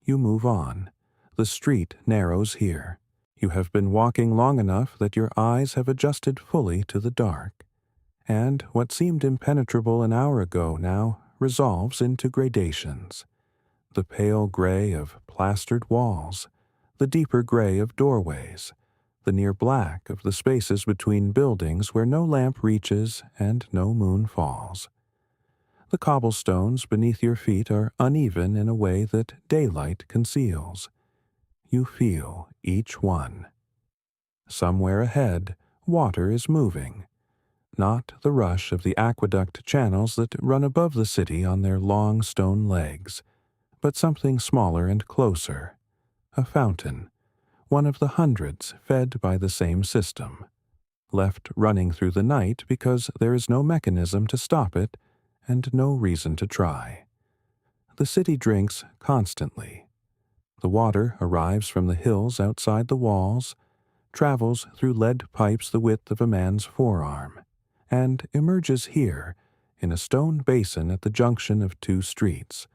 You move on. The street narrows here. You have been walking long enough that your eyes have adjusted fully to the dark, and what seemed impenetrable an hour ago now resolves into gradations. The pale gray of plastered walls, the deeper gray of doorways, the near black of the spaces between buildings where no lamp reaches and no moon falls. The cobblestones beneath your feet are uneven in a way that daylight conceals. You feel each one. Somewhere ahead, water is moving. Not the rush of the aqueduct channels that run above the city on their long stone legs, but something smaller and closer. A fountain, one of the hundreds fed by the same system, left running through the night because there is no mechanism to stop it and no reason to try. The city drinks constantly. The water arrives from the hills outside the walls, travels through lead pipes the width of a man's forearm, and emerges here in a stone basin at the junction of two streets,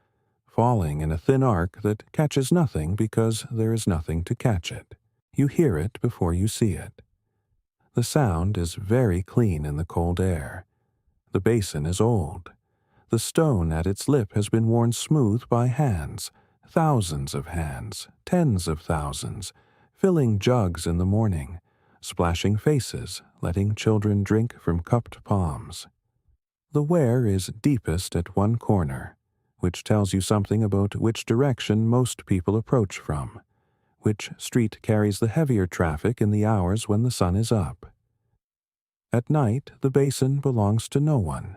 falling in a thin arc that catches nothing because there is nothing to catch it. You hear it before you see it. The sound is very clean in the cold air. The basin is old. The stone at its lip has been worn smooth by hands, thousands of hands, tens of thousands, filling jugs in the morning, splashing faces, letting children drink from cupped palms. The wear is deepest at one corner, which tells you something about which direction most people approach from, which street carries the heavier traffic in the hours when the sun is up. At night, the basin belongs to no one.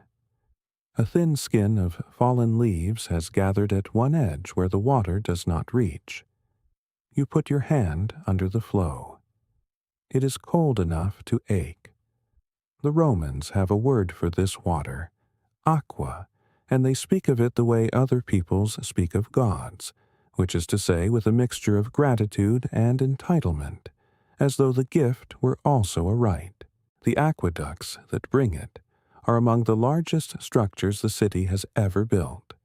A thin skin of fallen leaves has gathered at one edge where the water does not reach. You put your hand under the flow. It is cold enough to ache. The Romans have a word for this water, aqua, and they speak of it the way other peoples speak of gods, which is to say with a mixture of gratitude and entitlement, as though the gift were also a right. The aqueducts that bring it are among the largest structures the city has ever built,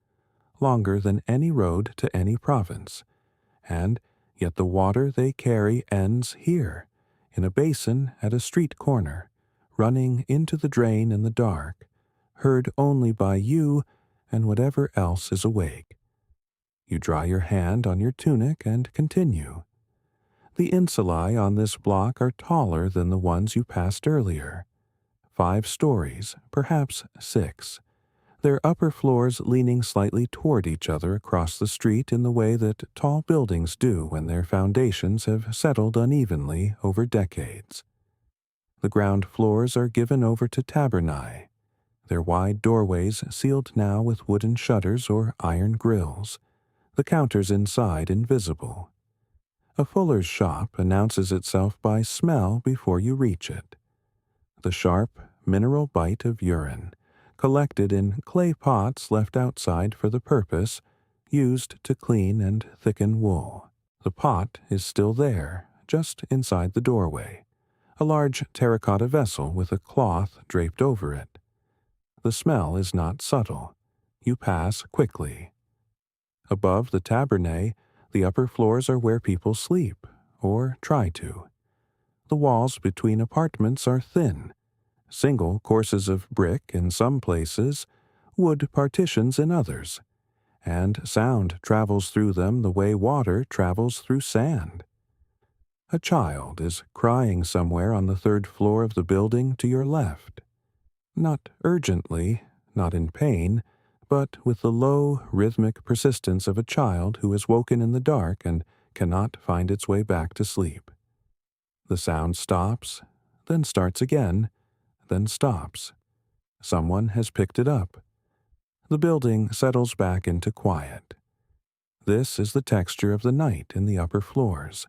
longer than any road to any province, and yet the water they carry ends here, in a basin at a street corner, running into the drain in the dark, heard only by you and whatever else is awake. You dry your hand on your tunic and continue. The insulae on this block are taller than the ones you passed earlier. 5 stories, perhaps 6, their upper floors leaning slightly toward each other across the street in the way that tall buildings do when their foundations have settled unevenly over decades. The ground floors are given over to taverni, their wide doorways sealed now with wooden shutters or iron grills, the counters inside invisible. A fuller's shop announces itself by smell before you reach it. The sharp, mineral bite of urine, collected in clay pots left outside for the purpose, used to clean and thicken wool. The pot is still there, just inside the doorway, a large terracotta vessel with a cloth draped over it. The smell is not subtle. You pass quickly. Above the tabernae, the upper floors are where people sleep, or try to. The walls between apartments are thin, single courses of brick in some places, wood partitions in others, and sound travels through them the way water travels through sand. A child is crying somewhere on the 3rd floor of the building to your left. Not urgently, not in pain, but with the low, rhythmic persistence of a child who is woken in the dark and cannot find its way back to sleep. The sound stops, then starts again, then stops. Someone has picked it up. The building settles back into quiet. This is the texture of the night in the upper floors,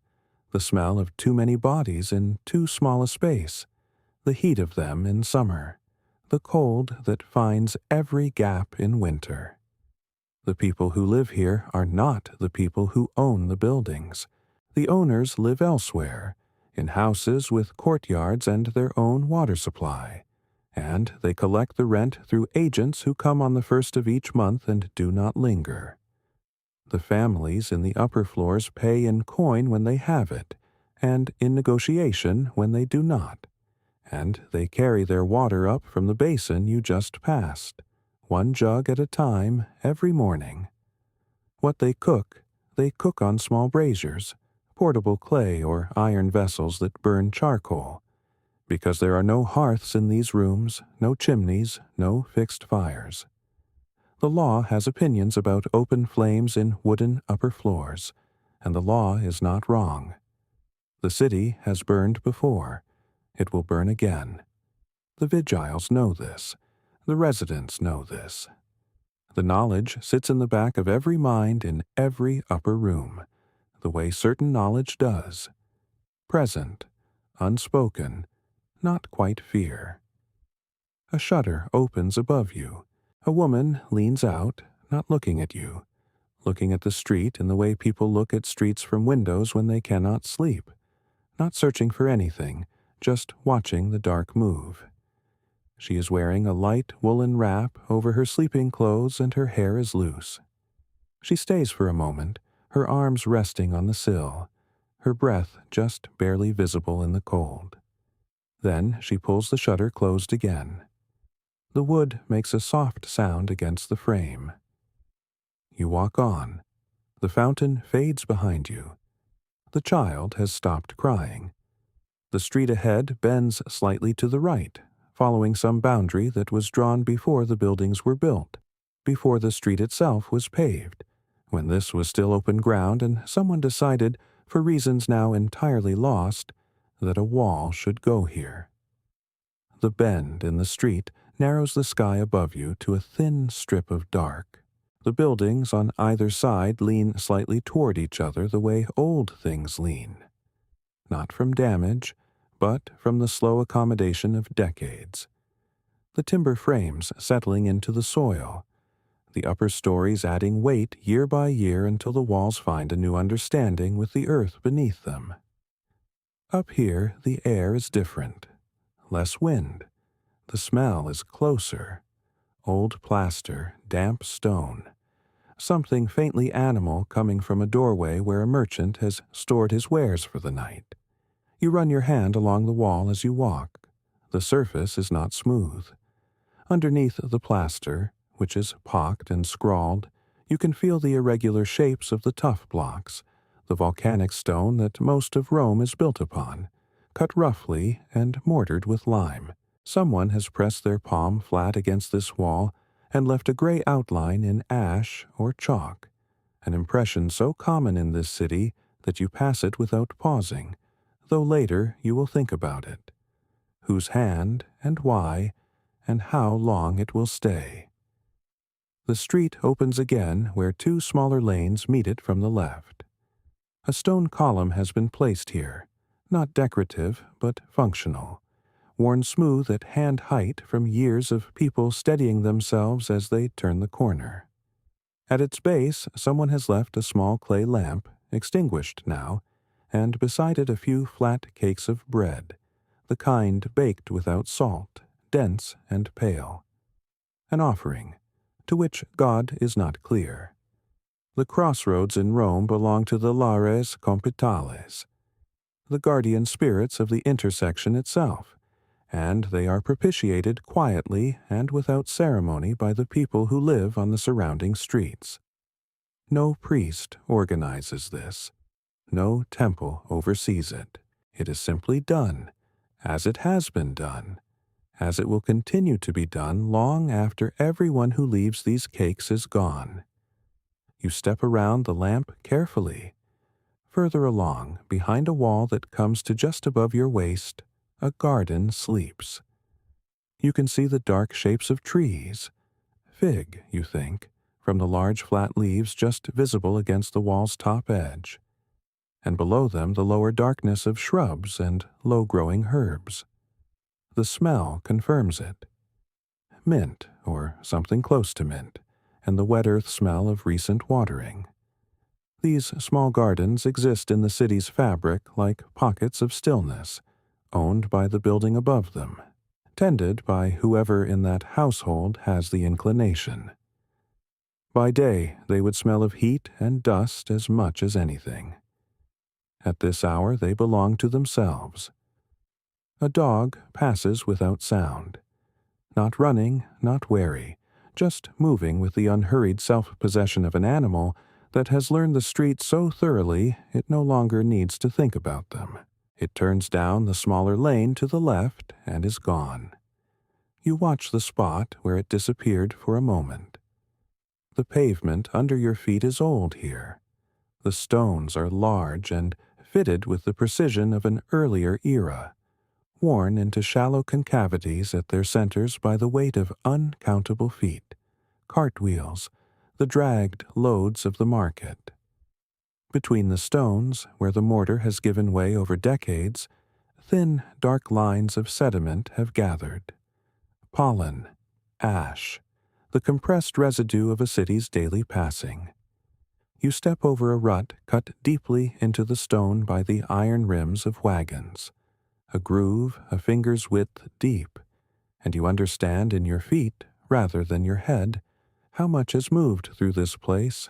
the smell of too many bodies in too small a space, the heat of them in summer, the cold that finds every gap in winter. The people who live here are not the people who own the buildings. The owners live elsewhere, in houses with courtyards and their own water supply, and they collect the rent through agents who come on the first of each month and do not linger. The families in the upper floors pay in coin when they have it, and in negotiation when they do not, and they carry their water up from the basin you just passed, one jug at a time every morning. What they cook on small braziers, portable clay or iron vessels that burn charcoal, because there are no hearths in these rooms, no chimneys, no fixed fires. The law has opinions about open flames in wooden upper floors, and the law is not wrong. The city has burned before. It will burn again. The vigiles know this. The residents know this. The knowledge sits in the back of every mind in every upper room, the way certain knowledge does. Present, unspoken, not quite fear. A shutter opens above you. A woman leans out, not looking at you, looking at the street in the way people look at streets from windows when they cannot sleep, not searching for anything, just watching the dark move. She is wearing a light woolen wrap over her sleeping clothes and her hair is loose. She stays for a moment, her arms resting on the sill, her breath just barely visible in the cold. Then she pulls the shutter closed again. The wood makes a soft sound against the frame. You walk on. The fountain fades behind you. The child has stopped crying. The street ahead bends slightly to the right, following some boundary that was drawn before the buildings were built, before the street itself was paved, when this was still open ground and someone decided, for reasons now entirely lost, that a wall should go here. The bend in the street narrows the sky above you to a thin strip of dark. The buildings on either side lean slightly toward each other the way old things lean. Not from damage, but from the slow accommodation of decades. The timber frames settling into the soil, the upper stories adding weight year by year until the walls find a new understanding with the earth beneath them. Up here, the air is different. Less wind. The smell is closer. Old plaster, damp stone. Something faintly animal coming from a doorway where a merchant has stored his wares for the night. You run your hand along the wall as you walk. The surface is not smooth. Underneath the plaster, which is pocked and scrawled, you can feel the irregular shapes of the tuff blocks, the volcanic stone that most of Rome is built upon, cut roughly and mortared with lime. Someone has pressed their palm flat against this wall and left a gray outline in ash or chalk, an impression so common in this city that you pass it without pausing, though later you will think about it. Whose hand and why, and how long it will stay. The street opens again where two smaller lanes meet it from the left. A stone column has been placed here, not decorative but functional, worn smooth at hand height from years of people steadying themselves as they turn the corner. At its base, someone has left a small clay lamp, extinguished now, and beside it a few flat cakes of bread, the kind baked without salt, dense and pale. An offering, to which God is not clear. The crossroads in Rome belong to the lares compitales, the guardian spirits of the intersection itself, and they are propitiated quietly and without ceremony by the people who live on the surrounding streets. No priest organizes this. No temple oversees it. It is simply done, as it has been done, as it will continue to be done long after everyone who leaves these cakes is gone. You step around the lamp carefully. Further along, behind a wall that comes to just above your waist, a garden sleeps. You can see the dark shapes of trees. Fig, you think, from the large flat leaves just visible against the wall's top edge, and below them the lower darkness of shrubs and low-growing herbs. The smell confirms it. Mint, or something close to mint, and the wet earth smell of recent watering. These small gardens exist in the city's fabric like pockets of stillness, owned by the building above them, tended by whoever in that household has the inclination. By day, they would smell of heat and dust as much as anything. At this hour, they belong to themselves. A dog passes without sound, not running, not wary, just moving with the unhurried self-possession of an animal that has learned the streets so thoroughly it no longer needs to think about them. It turns down the smaller lane to the left and is gone. You watch the spot where it disappeared for a moment. The pavement under your feet is old here. The stones are large and fitted with the precision of an earlier era, worn into shallow concavities at their centers by the weight of uncountable feet, cartwheels, the dragged loads of the market. Between the stones, where the mortar has given way over decades, thin, dark lines of sediment have gathered. Pollen, ash, the compressed residue of a city's daily passing. You step over a rut cut deeply into the stone by the iron rims of wagons, a groove a finger's width deep, and you understand in your feet, rather than your head, how much has moved through this place,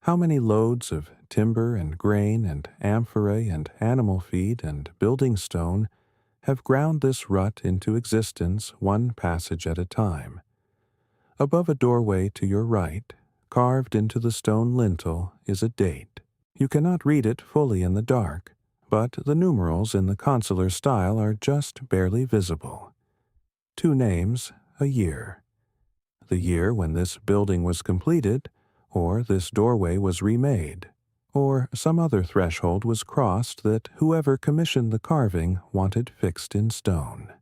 how many loads of timber and grain and amphorae and animal feed and building stone have ground this rut into existence one passage at a time. Above a doorway to your right, carved into the stone lintel, is a date. You cannot read it fully in the dark, but the numerals in the consular style are just barely visible. 2 names, a year. The year when this building was completed, or this doorway was remade, or some other threshold was crossed that whoever commissioned the carving wanted fixed in stone.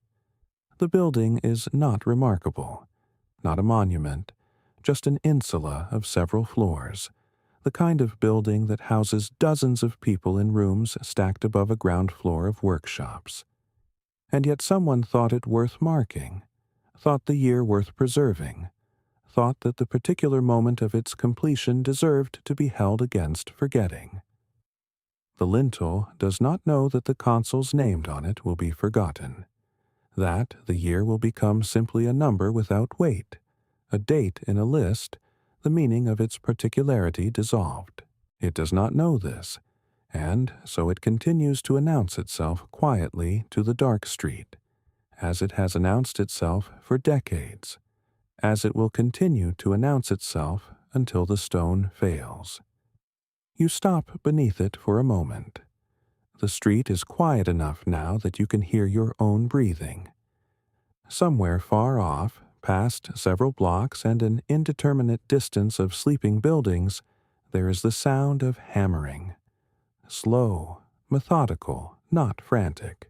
The building is not remarkable, not a monument, just an insula of several floors, the kind of building that houses dozens of people in rooms stacked above a ground floor of workshops. And yet someone thought it worth marking, thought the year worth preserving, thought that the particular moment of its completion deserved to be held against forgetting. The lintel does not know that the consuls named on it will be forgotten, that the year will become simply a number without weight, a date in a list, the meaning of its particularity dissolved. It does not know this, and so it continues to announce itself quietly to the dark street, as it has announced itself for decades, as it will continue to announce itself until the stone fails. You stop beneath it for a moment. The street is quiet enough now that you can hear your own breathing. Somewhere far off, past several blocks and an indeterminate distance of sleeping buildings, there is the sound of hammering. Slow, methodical, not frantic.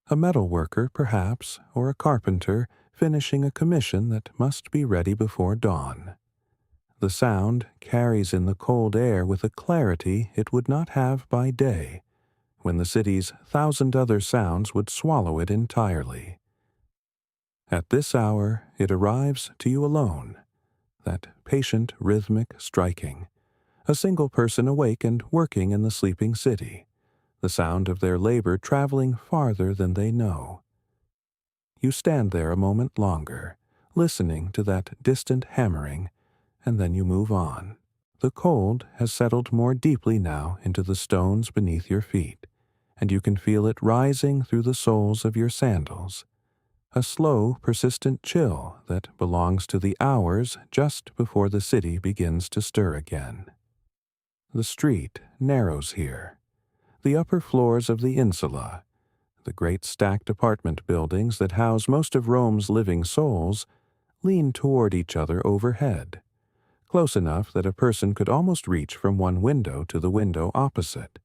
A metal worker, perhaps, or a carpenter, finishing a commission that must be ready before dawn. The sound carries in the cold air with a clarity it would not have by day, when the city's 1,000 other sounds would swallow it entirely. At this hour it arrives to you alone, that patient rhythmic striking, a single person awake and working in the sleeping city, the sound of their labor traveling farther than they know. You stand there a moment longer, listening to that distant hammering, and then you move on. The cold has settled more deeply now into the stones beneath your feet, and you can feel it rising through the soles of your sandals, a slow, persistent chill that belongs to the hours just before the city begins to stir again. The street narrows here. The upper floors of the insula, the great stacked apartment buildings that house most of Rome's living souls, lean toward each other overhead, close enough that a person could almost reach from one window to the window opposite.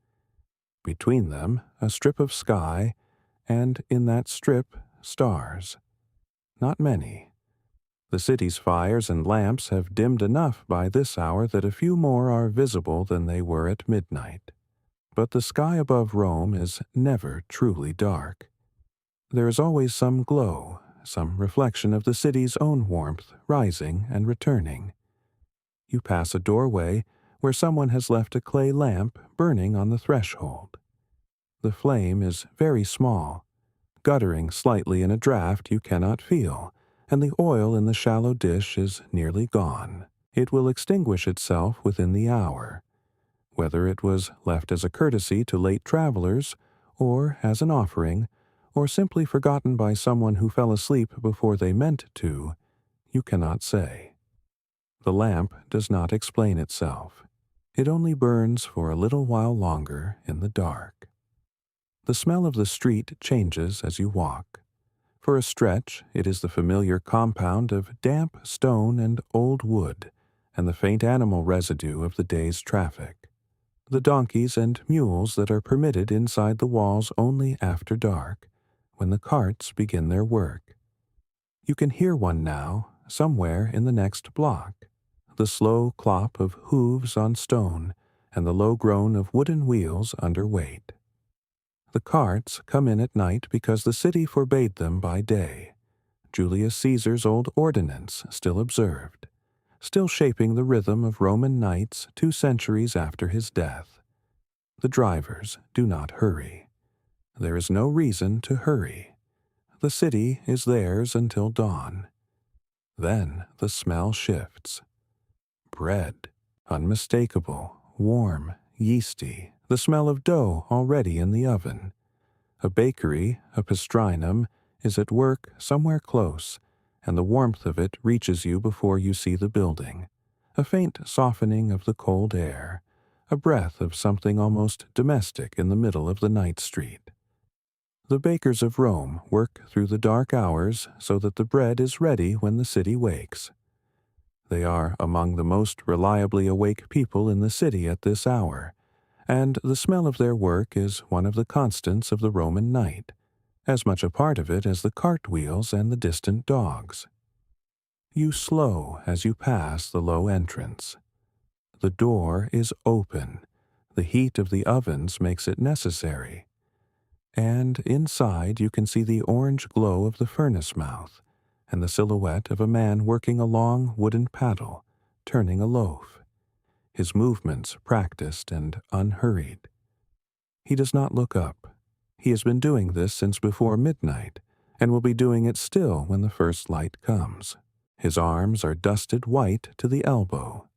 Between them, a strip of sky, and in that strip, stars. Not many. The city's fires and lamps have dimmed enough by this hour that a few more are visible than they were at midnight. But the sky above Rome is never truly dark. There is always some glow, some reflection of the city's own warmth rising and returning. You pass a doorway where someone has left a clay lamp burning on the threshold. The flame is very small, guttering slightly in a draught you cannot feel, and the oil in the shallow dish is nearly gone. It will extinguish itself within the hour. Whether it was left as a courtesy to late travelers, or as an offering, or simply forgotten by someone who fell asleep before they meant to, you cannot say. The lamp does not explain itself. It only burns for a little while longer in the dark. The smell of the street changes as you walk. For a stretch, it is the familiar compound of damp stone and old wood, and the faint animal residue of the day's traffic. The donkeys and mules that are permitted inside the walls only after dark, when the carts begin their work. You can hear one now, somewhere in the next block. The slow clop of hooves on stone, and the low groan of wooden wheels under weight. The carts come in at night because the city forbade them by day. Julius Caesar's old ordinance still observed, still shaping the rhythm of Roman nights 2 centuries after his death. The drivers do not hurry. There is no reason to hurry. The city is theirs until dawn. Then the smell shifts. Bread, unmistakable, warm, yeasty, the smell of dough already in the oven. A bakery, a pastrinum, is at work somewhere close, and the warmth of it reaches you before you see the building. A faint softening of the cold air, a breath of something almost domestic in the middle of the night street. The bakers of Rome work through the dark hours so that the bread is ready when the city wakes. They are among the most reliably awake people in the city at this hour, and the smell of their work is one of the constants of the Roman night, as much a part of it as the cartwheels and the distant dogs. You slow as you pass the low entrance. The door is open. The heat of the ovens makes it necessary. And inside you can see the orange glow of the furnace mouth, and the silhouette of a man working a long wooden paddle, turning a loaf. His movements practiced and unhurried. He does not look up. He has been doing this since before midnight, and will be doing it still when the first light comes. His arms are dusted white to the elbow.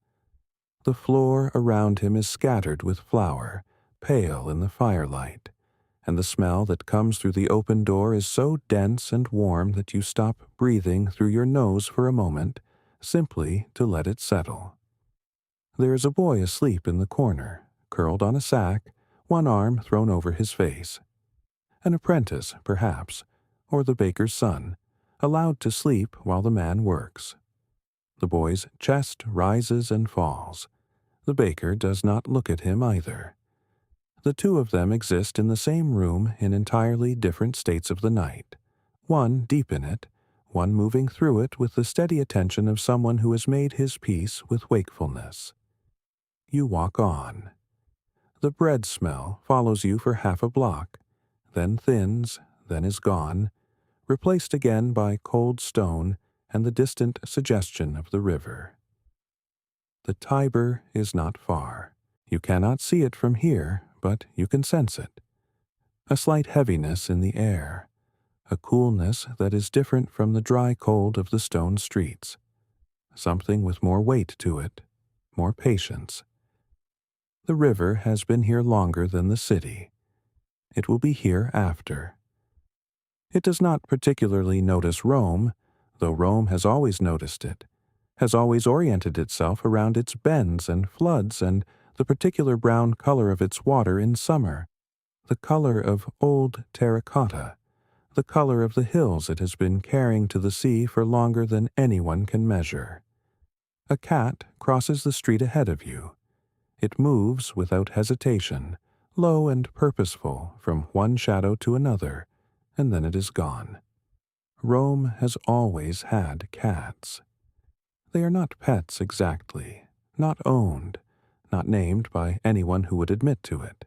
The floor around him is scattered with flour, pale in the firelight, and the smell that comes through the open door is so dense and warm that you stop breathing through your nose for a moment, simply to let it settle. There is a boy asleep in the corner, curled on a sack, one arm thrown over his face. An apprentice, perhaps, or the baker's son, allowed to sleep while the man works. The boy's chest rises and falls. The baker does not look at him either. The 2 of them exist in the same room in entirely different states of the night, one deep in it, one moving through it with the steady attention of someone who has made his peace with wakefulness. You walk on. The bread smell follows you for half a block, then thins, then is gone, replaced again by cold stone and the distant suggestion of the river. The Tiber is not far. You cannot see it from here, but you can sense it. A slight heaviness in the air, a coolness that is different from the dry cold of the stone streets, something with more weight to it, more patience. The river has been here longer than the city. It will be here after. It does not particularly notice Rome, though Rome has always noticed it, has always oriented itself around its bends and floods and the particular brown color of its water in summer, the color of old terracotta, the color of the hills it has been carrying to the sea for longer than anyone can measure. A cat crosses the street ahead of you. It moves without hesitation, low and purposeful, from one shadow to another, and then it is gone. Rome has always had cats. They are not pets exactly, not owned, not named by anyone who would admit to it.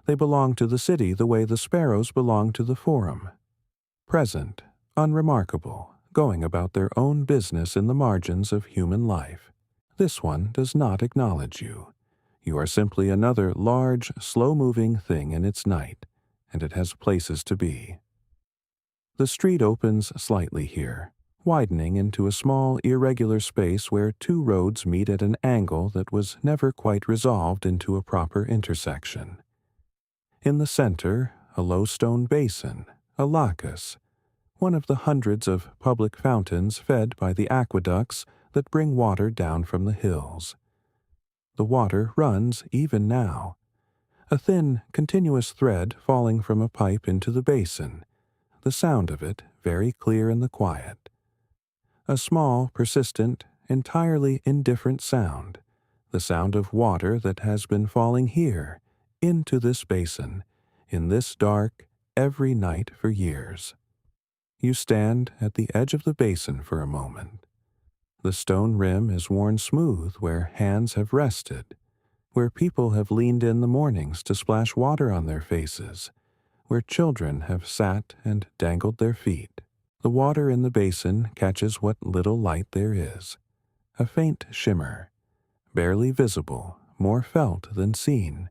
They belong to the city the way the sparrows belong to the forum. Present, unremarkable, going about their own business in the margins of human life. This one does not acknowledge you. You are simply another large, slow-moving thing in its night, and it has places to be. The street opens slightly here, widening into a small, irregular space where two roads meet at an angle that was never quite resolved into a proper intersection. In the center, a low stone basin, a lacus, one of the hundreds of public fountains fed by the aqueducts that bring water down from the hills. The water runs even now, a thin, continuous thread falling from a pipe into the basin, the sound of it very clear in the quiet. A small, persistent, entirely indifferent sound, the sound of water that has been falling here, into this basin, in this dark, every night for years. You stand at the edge of the basin for a moment. The stone rim is worn smooth where hands have rested, where people have leaned in the mornings to splash water on their faces, where children have sat and dangled their feet. The water in the basin catches what little light there is, a faint shimmer, barely visible, more felt than seen.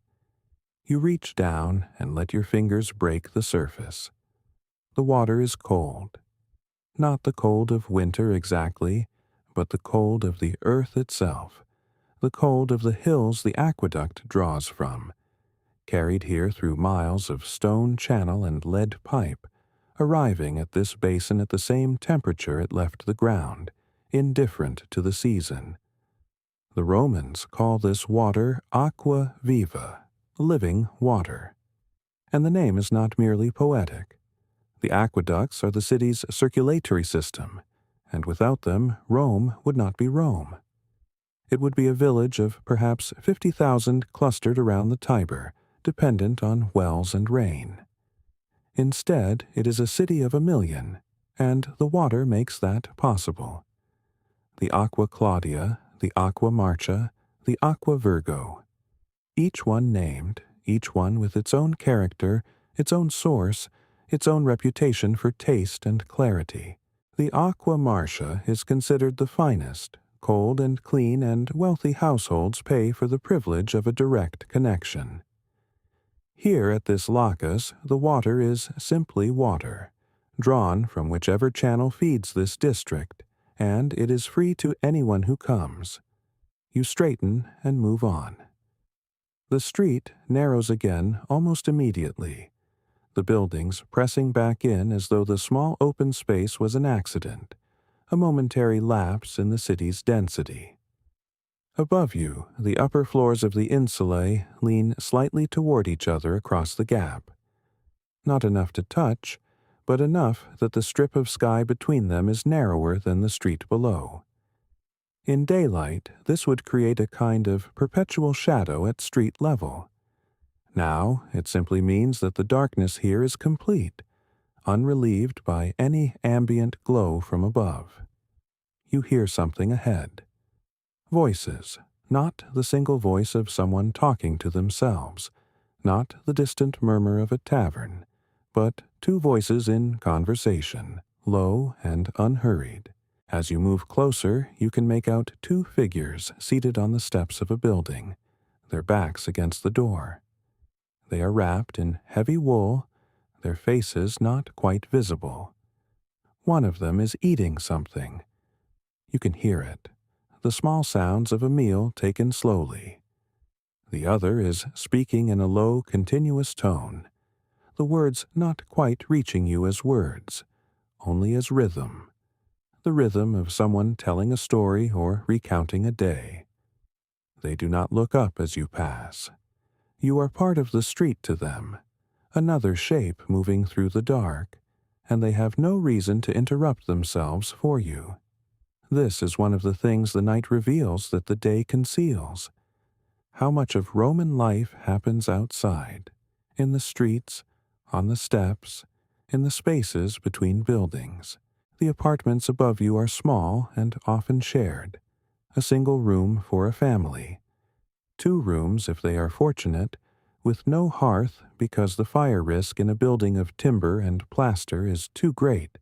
You reach down and let your fingers break the surface. The water is cold. Not the cold of winter exactly, but the cold of the earth itself, the cold of the hills the aqueduct draws from, carried here through miles of stone channel and lead pipe, arriving at this basin at the same temperature it left the ground, indifferent to the season. The Romans call this water aqua viva, living water. And the name is not merely poetic. The aqueducts are the city's circulatory system, and without them, Rome would not be Rome. It would be a village of perhaps 50,000 clustered around the Tiber, dependent on wells and rain. Instead, it is a city of 1,000,000, and the water makes that possible. The Aqua Claudia, the Aqua Marcia, the Aqua Virgo. Each one named, each one with its own character, its own source, its own reputation for taste and clarity. The Aqua Marcia is considered the finest. Cold and clean and wealthy households pay for the privilege of a direct connection. Here at this lacus, the water is simply water, drawn from whichever channel feeds this district, and it is free to anyone who comes. You straighten and move on. The street narrows again almost immediately, the buildings pressing back in as though the small open space was an accident, a momentary lapse in the city's density. Above you, the upper floors of the insulae lean slightly toward each other across the gap. Not enough to touch, but enough that the strip of sky between them is narrower than the street below. In daylight, this would create a kind of perpetual shadow at street level. Now, it simply means that the darkness here is complete, unrelieved by any ambient glow from above. You hear something ahead. Voices, not the single voice of someone talking to themselves, not the distant murmur of a tavern, but two voices in conversation, low and unhurried. As you move closer, you can make out two figures seated on the steps of a building, their backs against the door. They are wrapped in heavy wool, their faces not quite visible. One of them is eating something. You can hear it, the small sounds of a meal taken slowly. The other is speaking in a low, continuous tone, the words not quite reaching you as words, only as rhythm, the rhythm of someone telling a story or recounting a day. They do not look up as you pass. You are part of the street to them, another shape moving through the dark, and they have no reason to interrupt themselves for you. This is one of the things the night reveals that the day conceals. How much of Roman life happens outside, in the streets, on the steps, in the spaces between buildings. The apartments above you are small and often shared. A single room for a family. 2 rooms if they are fortunate, with no hearth because the fire risk in a building of timber and plaster is too great.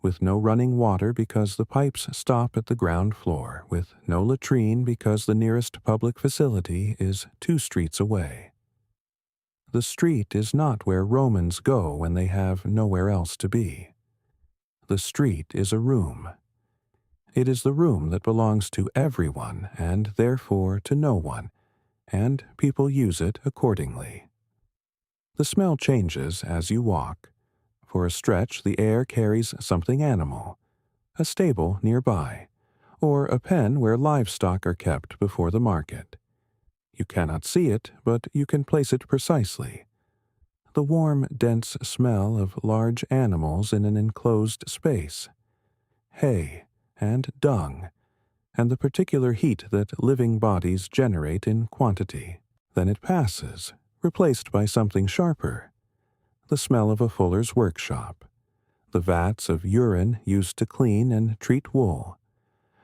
With no running water because the pipes stop at the ground floor, with no latrine because the nearest public facility is 2 streets away. The street is not where Romans go when they have nowhere else to be. The street is a room. It is the room that belongs to everyone and therefore to no one, and people use it accordingly. The smell changes as you walk. For a stretch the air carries something animal, a stable nearby, or a pen where livestock are kept before the market. You cannot see it, but you can place it precisely. The warm, dense smell of large animals in an enclosed space, hay and dung, and the particular heat that living bodies generate in quantity. Then it passes, replaced by something sharper. The smell of a fuller's workshop, the vats of urine used to clean and treat wool,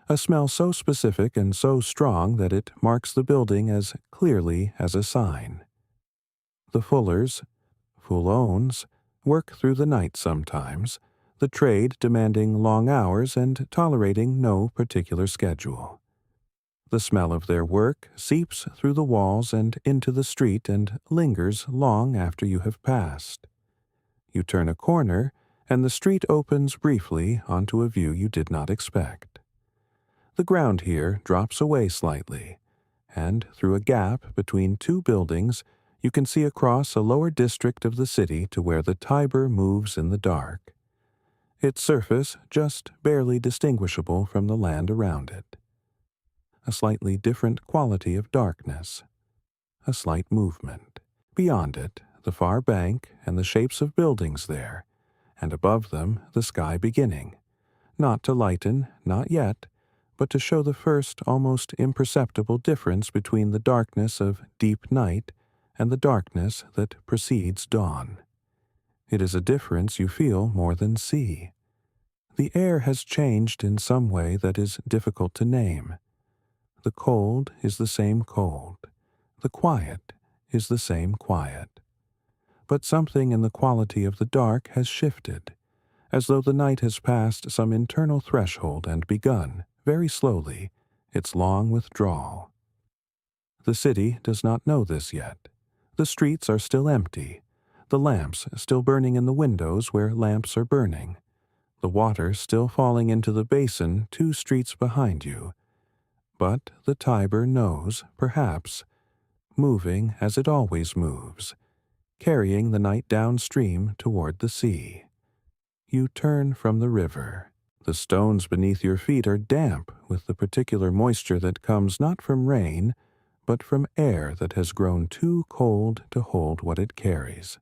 a smell so specific and so strong that it marks the building as clearly as a sign. The fullers, fullones, work through the night sometimes, the trade demanding long hours and tolerating no particular schedule. The smell of their work seeps through the walls and into the street and lingers long after you have passed. You turn a corner, and the street opens briefly onto a view you did not expect. The ground here drops away slightly, and through a gap between 2 buildings you can see across a lower district of the city to where the Tiber moves in the dark, its surface just barely distinguishable from the land around it. A slightly different quality of darkness, a slight movement. Beyond it, the far bank and the shapes of buildings there, and above them the sky beginning, not to lighten, not yet, but to show the first almost imperceptible difference between the darkness of deep night and the darkness that precedes dawn. It is a difference you feel more than see. The air has changed in some way that is difficult to name. The cold is the same cold. The quiet is the same quiet. But something in the quality of the dark has shifted, as though the night has passed some internal threshold and begun, very slowly, its long withdrawal. The city does not know this yet. The streets are still empty, the lamps still burning in the windows where lamps are burning, the water still falling into the basin 2 streets behind you. But the Tiber knows, perhaps, moving as it always moves, carrying the night downstream toward the sea. You turn from the river. The stones beneath your feet are damp with the particular moisture that comes not from rain, but from air that has grown too cold to hold what it carries.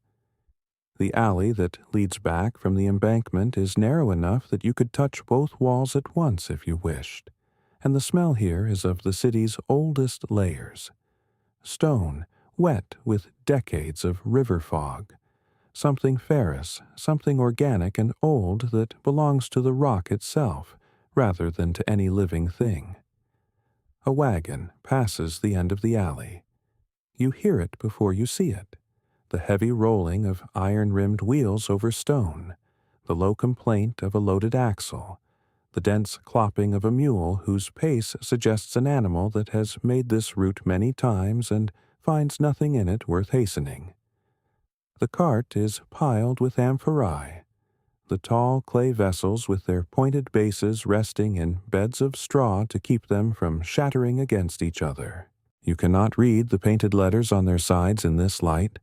The alley that leads back from the embankment is narrow enough that you could touch both walls at once if you wished, and the smell here is of the city's oldest layers. Stone, wet with decades of river fog. Something ferrous, something organic and old that belongs to the rock itself, rather than to any living thing. A wagon passes the end of the alley. You hear it before you see it. The heavy rolling of iron-rimmed wheels over stone, the low complaint of a loaded axle, the dense clopping of a mule whose pace suggests an animal that has made this route many times and finds nothing in it worth hastening. The cart is piled with amphorae, the tall clay vessels with their pointed bases resting in beds of straw to keep them from shattering against each other. You cannot read the painted letters on their sides in this light,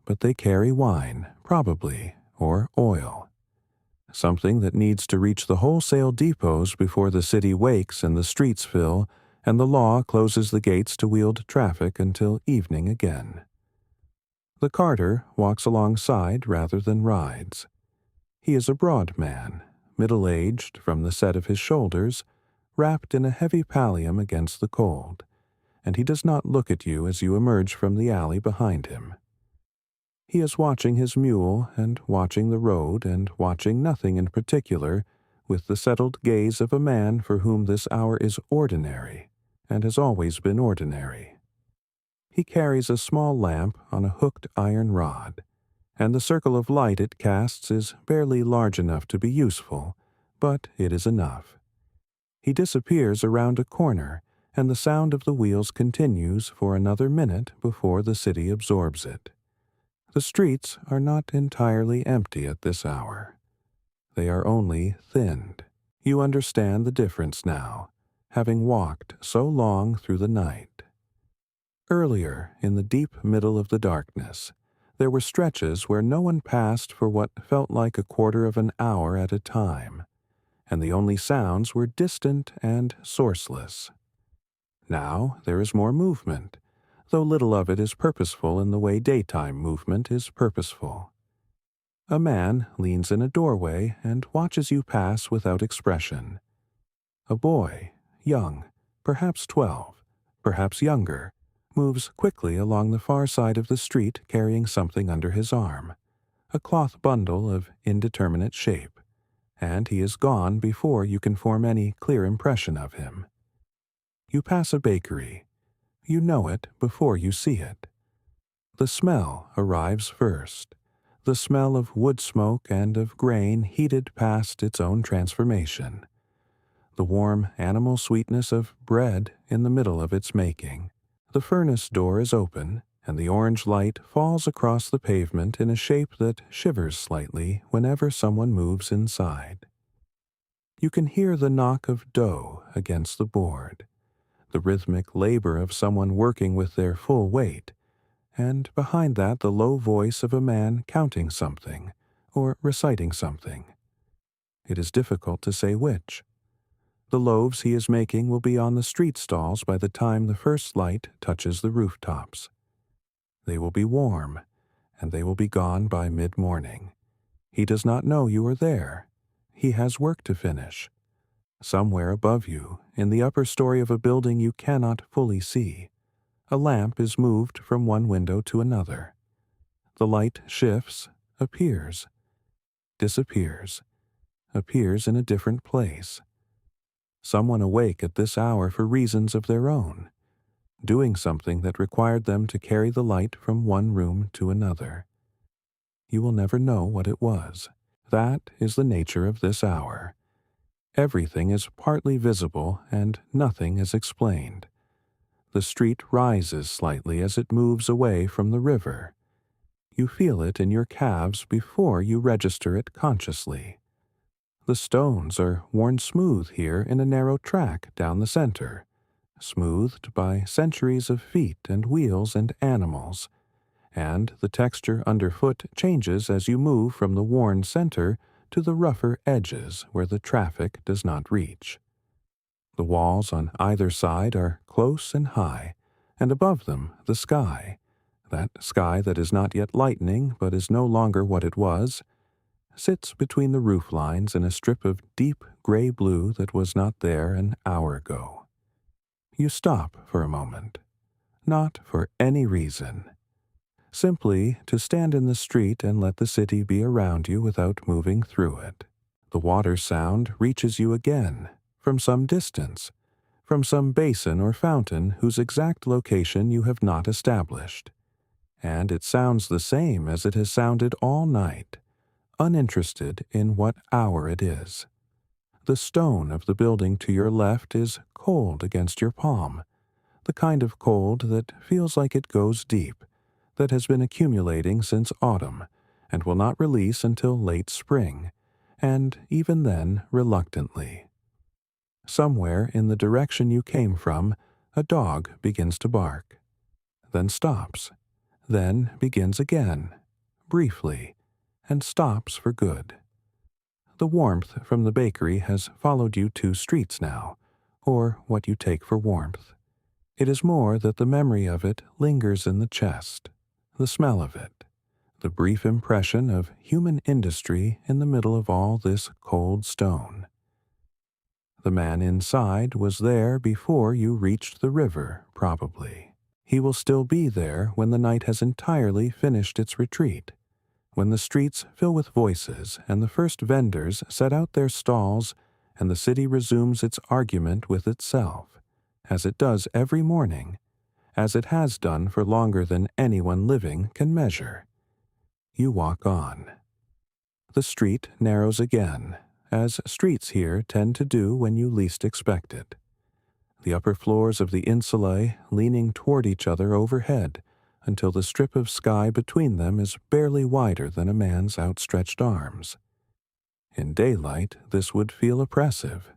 but they carry wine, probably, or oil. Something that needs to reach the wholesale depots before the city wakes and the streets fill, and the law closes the gates to wheeled traffic until evening again. The carter walks alongside rather than rides. He is a broad man, middle-aged from the set of his shoulders, wrapped in a heavy pallium against the cold, and he does not look at you as you emerge from the alley behind him. He is watching his mule and watching the road and watching nothing in particular, with the settled gaze of a man for whom this hour is ordinary, and has always been ordinary. He carries a small lamp on a hooked iron rod, and the circle of light it casts is barely large enough to be useful, but it is enough. He disappears around a corner, and the sound of the wheels continues for another minute before the city absorbs it. The streets are not entirely empty at this hour. They are only thinned. You understand the difference now, having walked so long through the night. Earlier, in the deep middle of the darkness, there were stretches where no one passed for what felt like a quarter of an hour at a time, and the only sounds were distant and sourceless. Now there is more movement, though little of it is purposeful in the way daytime movement is purposeful. A man leans in a doorway and watches you pass without expression. A boy, young, perhaps 12, perhaps younger, moves quickly along the far side of the street carrying something under his arm, a cloth bundle of indeterminate shape, and he is gone before you can form any clear impression of him. You pass a bakery. You know it before you see it. The smell arrives first, the smell of wood smoke and of grain heated past its own transformation, the warm animal sweetness of bread in the middle of its making. The furnace door is open, and the orange light falls across the pavement in a shape that shivers slightly whenever someone moves inside. You can hear the knock of dough against the board, the rhythmic labor of someone working with their full weight, and behind that the low voice of a man counting something or reciting something. It is difficult to say which. The loaves he is making will be on the street stalls by the time the first light touches the rooftops. They will be warm, and they will be gone by mid-morning. He does not know you are there. He has work to finish. Somewhere above you, in the upper story of a building you cannot fully see, a lamp is moved from one window to another. The light shifts, appears, disappears, appears in a different place. Someone awake at this hour for reasons of their own, doing something that required them to carry the light from one room to another. You will never know what it was. That is the nature of this hour. Everything is partly visible and nothing is explained. The street rises slightly as it moves away from the river. You feel it in your calves before you register it consciously. The stones are worn smooth here in a narrow track down the center, smoothed by centuries of feet and wheels and animals, and the texture underfoot changes as you move from the worn center to the rougher edges where the traffic does not reach. The walls on either side are close and high, and above them the sky, that sky that is not yet lightening but is no longer what it was, sits between the roof lines in a strip of deep gray blue that was not there an hour ago. You stop for a moment, not for any reason, simply to stand in the street and let the city be around you without moving through it. The water sound reaches you again, from some distance, from some basin or fountain whose exact location you have not established, and it sounds the same as it has sounded all night, uninterested in what hour it is. The stone of the building to your left is cold against your palm, the kind of cold that feels like it goes deep, that has been accumulating since autumn, and will not release until late spring, and even then reluctantly. Somewhere in the direction you came from, a dog begins to bark, then stops, then begins again, briefly, and stops for good. The warmth from the bakery has followed you 2 streets now, or what you take for warmth. It is more that the memory of it lingers in the chest, the smell of it, the brief impression of human industry in the middle of all this cold stone. The man inside was there before you reached the river, probably. He will still be there when the night has entirely finished its retreat, when the streets fill with voices and the first vendors set out their stalls and the city resumes its argument with itself, as it does every morning, as it has done for longer than anyone living can measure. You walk on. The street narrows again, as streets here tend to do when you least expect it. The upper floors of the insulae leaning toward each other overhead until the strip of sky between them is barely wider than a man's outstretched arms. In daylight, this would feel oppressive.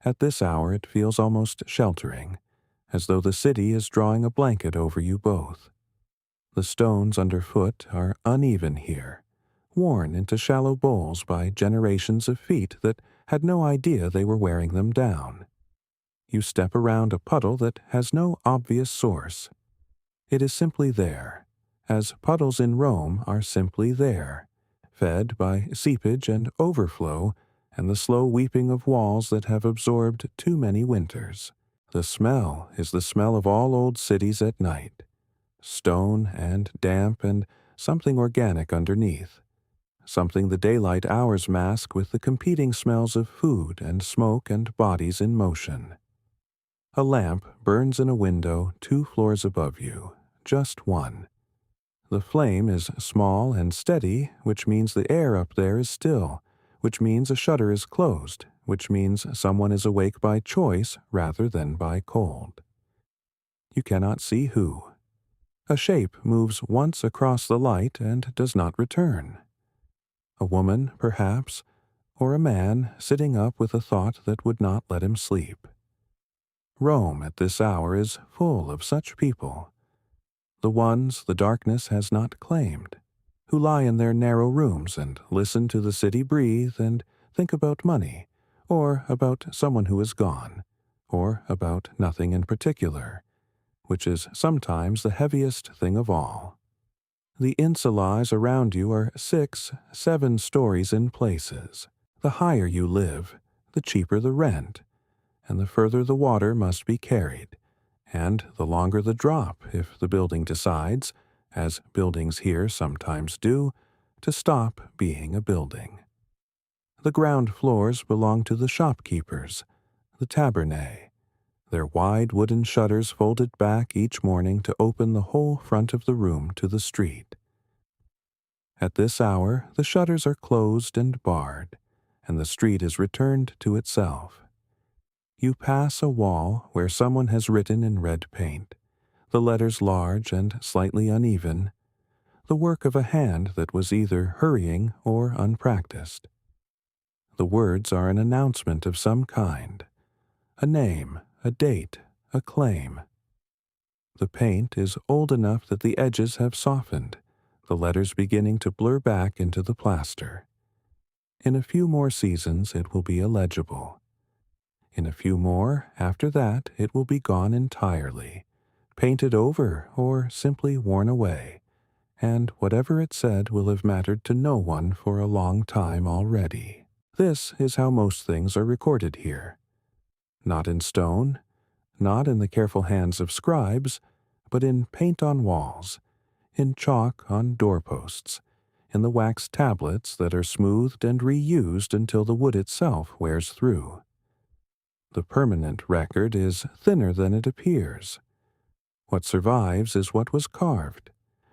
At this hour, it feels almost sheltering, as though the city is drawing a blanket over you both. The stones underfoot are uneven here, worn into shallow bowls by generations of feet that had no idea they were wearing them down. You step around a puddle that has no obvious source. It is simply there, as puddles in Rome are simply there, fed by seepage and overflow and the slow weeping of walls that have absorbed too many winters. The smell is the smell of all old cities at night, stone and damp and something organic underneath, something the daylight hours mask with the competing smells of food and smoke and bodies in motion. A lamp burns in a window 2 floors above you, just one. The flame is small and steady, which means the air up there is still, which means a shutter is closed, which means someone is awake by choice rather than by cold. You cannot see who. A shape moves once across the light and does not return. A woman, perhaps, or a man sitting up with a thought that would not let him sleep. Rome at this hour is full of such people, the ones the darkness has not claimed, who lie in their narrow rooms and listen to the city breathe and think about money, or about someone who is gone, or about nothing in particular, which is sometimes the heaviest thing of all. The insulae around you are 6, 7 stories in places. The higher you live, the cheaper the rent, and the further the water must be carried, and the longer the drop if the building decides, as buildings here sometimes do, to stop being a building. The ground floors belong to the shopkeepers, the taverns, their wide wooden shutters folded back each morning to open the whole front of the room to the street. At this hour, the shutters are closed and barred, and the street is returned to itself. You pass a wall where someone has written in red paint, the letters large and slightly uneven, the work of a hand that was either hurrying or unpracticed. The words are an announcement of some kind, a name, a date, a claim. The paint is old enough that the edges have softened, the letters beginning to blur back into the plaster. In a few more seasons it will be illegible. In a few more, after that, it will be gone entirely, painted over or simply worn away, and whatever it said will have mattered to no one for a long time already. This is how most things are recorded here. Not in stone, not in the careful hands of scribes, but in paint on walls, in chalk on doorposts, in the wax tablets that are smoothed and reused until the wood itself wears through. The permanent record is thinner than it appears. What survives is what was carved,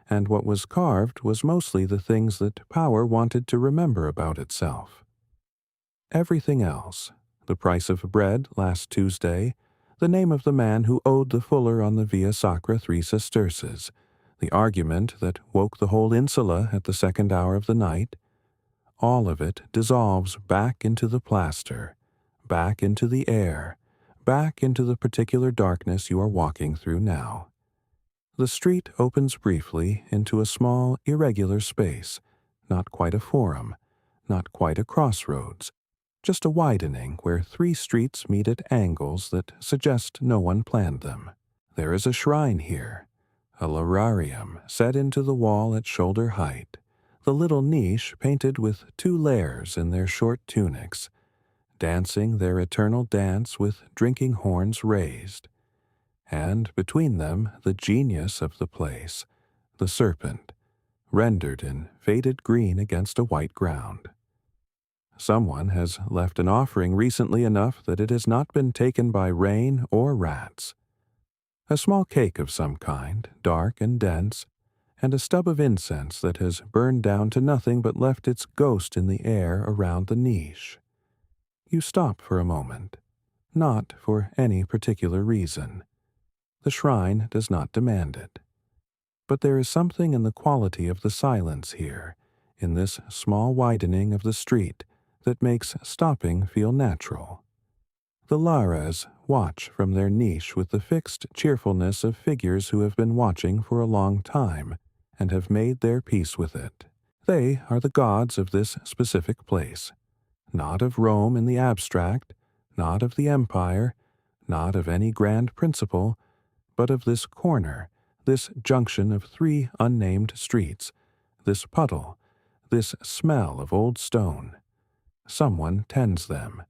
and what was carved was mostly the things that power wanted to remember about itself. Everything else, the price of bread last Tuesday, the name of the man who owed the fuller on the Via Sacra 3 sesterces, the argument that woke the whole insula at the 2nd hour of the night, all of it dissolves back into the plaster, back into the air, back into the particular darkness you are walking through now. The street opens briefly into a small, irregular space, not quite a forum, not quite a crossroads, just a widening where 3 streets meet at angles that suggest no one planned them. There is a shrine here, a lararium set into the wall at shoulder height, the little niche painted with 2 layers in their short tunics, dancing their eternal dance with drinking horns raised, and between them the genius of the place, the serpent, rendered in faded green against a white ground. Someone has left an offering recently enough that it has not been taken by rain or rats. A small cake of some kind, dark and dense, and a stub of incense that has burned down to nothing but left its ghost in the air around the niche. You stop for a moment, not for any particular reason. The shrine does not demand it. But there is something in the quality of the silence here, in this small widening of the street, that makes stopping feel natural. The Laras watch from their niche with the fixed cheerfulness of figures who have been watching for a long time and have made their peace with it. They are the gods of this specific place, not of Rome in the abstract, not of the empire, not of any grand principle, but of this corner, this junction of three unnamed streets, this puddle, this smell of old stone. Someone tends them.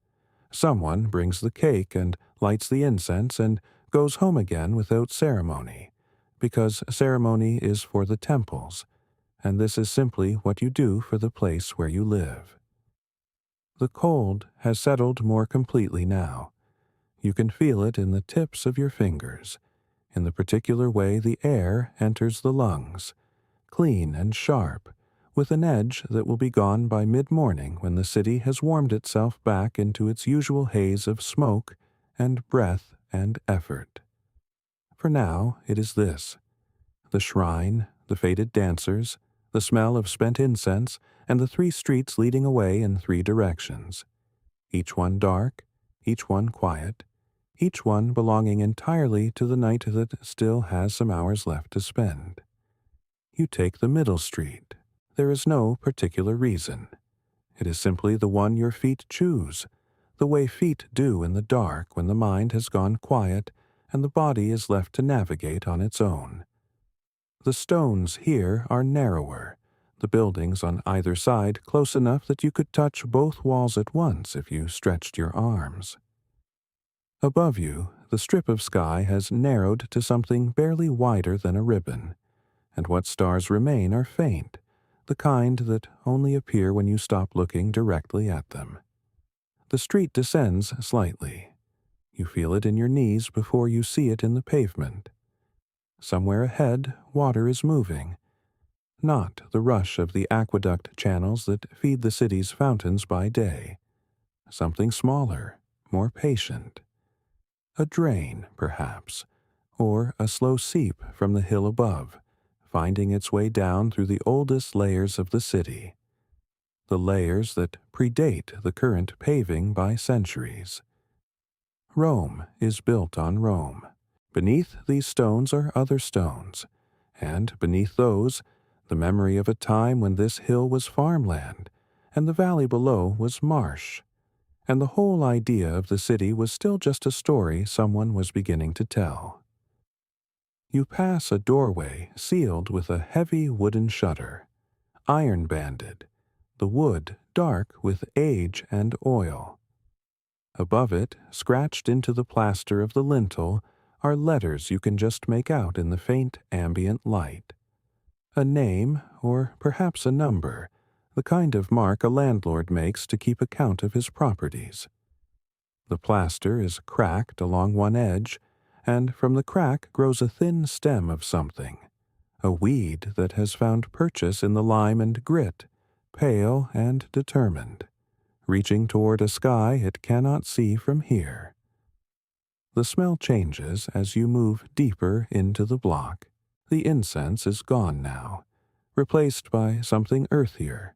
Someone brings the cake and lights the incense and goes home again without ceremony, because ceremony is for the temples, and this is simply what you do for the place where you live. The cold has settled more completely now. You can feel it in the tips of your fingers, in the particular way the air enters the lungs, clean and sharp, with an edge that will be gone by mid-morning when the city has warmed itself back into its usual haze of smoke and breath and effort. For now it is this: the shrine, the faded dancers, the smell of spent incense, and the three streets leading away in three directions, each one dark, each one quiet, each one belonging entirely to the night that still has some hours left to spend. You take the middle street. There is no particular reason. It is simply the one your feet choose, the way feet do in the dark when the mind has gone quiet and the body is left to navigate on its own. The stones here are narrower, the buildings on either side close enough that you could touch both walls at once if you stretched your arms. Above you, the strip of sky has narrowed to something barely wider than a ribbon, and what stars remain are faint, the kind that only appear when you stop looking directly at them. The street descends slightly. You feel it in your knees before you see it in the pavement. Somewhere ahead, water is moving. Not the rush of the aqueduct channels that feed the city's fountains by day. Something smaller, more patient. A drain, perhaps, or a slow seep from the hill above, finding its way down through the oldest layers of the city, the layers that predate the current paving by centuries. Rome is built on Rome. Beneath these stones are other stones, and beneath those, the memory of a time when this hill was farmland, and the valley below was marsh, and the whole idea of the city was still just a story someone was beginning to tell. You pass a doorway sealed with a heavy wooden shutter, iron-banded, the wood dark with age and oil. Above it, scratched into the plaster of the lintel, are letters you can just make out in the faint ambient light. A name, or perhaps a number, the kind of mark a landlord makes to keep account of his properties. The plaster is cracked along one edge, and from the crack grows a thin stem of something, a weed that has found purchase in the lime and grit, pale and determined, reaching toward a sky it cannot see from here. The smell changes as you move deeper into the block. The incense is gone now, replaced by something earthier.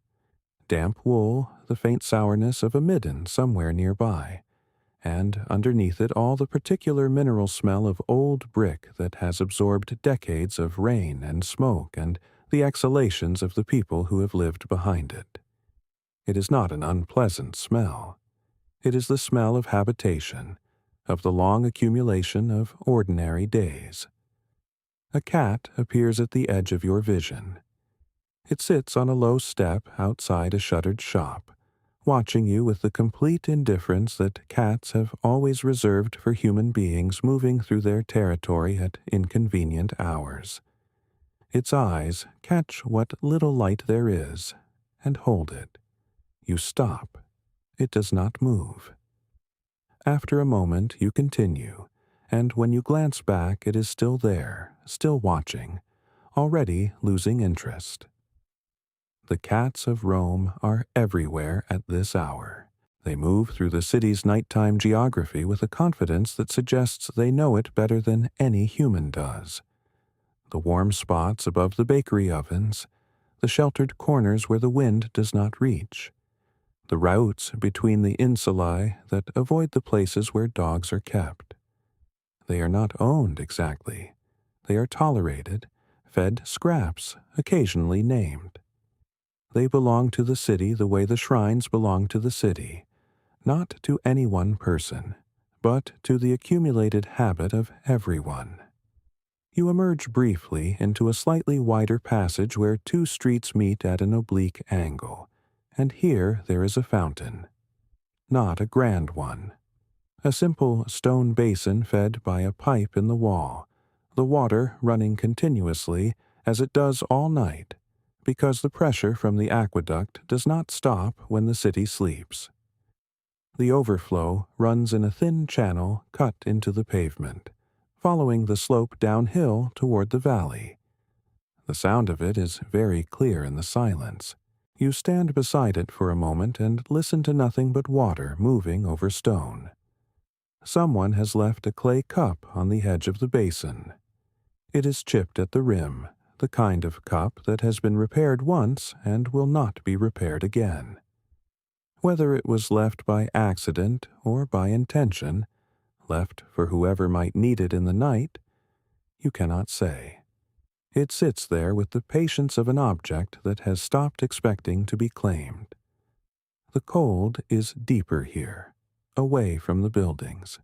Damp wool, the faint sourness of a midden somewhere nearby, and underneath it all the particular mineral smell of old brick that has absorbed decades of rain and smoke and the exhalations of the people who have lived behind it. It is not an unpleasant smell. It is the smell of habitation, of the long accumulation of ordinary days. A cat appears at the edge of your vision. It sits on a low step outside a shuttered shop, watching you with the complete indifference that cats have always reserved for human beings moving through their territory at inconvenient hours. Its eyes catch what little light there is and hold it. You stop. It does not move. After a moment, you continue, and when you glance back, it is still there, still watching, already losing interest. The cats of Rome are everywhere at this hour. They move through the city's nighttime geography with a confidence that suggests they know it better than any human does. The warm spots above the bakery ovens, the sheltered corners where the wind does not reach, the routes between the insulae that avoid the places where dogs are kept. They are not owned exactly. They are tolerated, fed scraps, occasionally named. They belong to the city the way the shrines belong to the city, not to any one person, but to the accumulated habit of everyone. You emerge briefly into a slightly wider passage where two streets meet at an oblique angle, and here there is a fountain. Not a grand one. A simple stone basin fed by a pipe in the wall, the water running continuously as it does all night, because the pressure from the aqueduct does not stop when the city sleeps. The overflow runs in a thin channel cut into the pavement, following the slope downhill toward the valley. The sound of it is very clear in the silence. You stand beside it for a moment and listen to nothing but water moving over stone. Someone has left a clay cup on the edge of the basin. It is chipped at the rim, the kind of cup that has been repaired once and will not be repaired again. Whether it was left by accident or by intention, left for whoever might need it in the night, you cannot say. It sits there with the patience of an object that has stopped expecting to be claimed. The cold is deeper here, away from the buildings.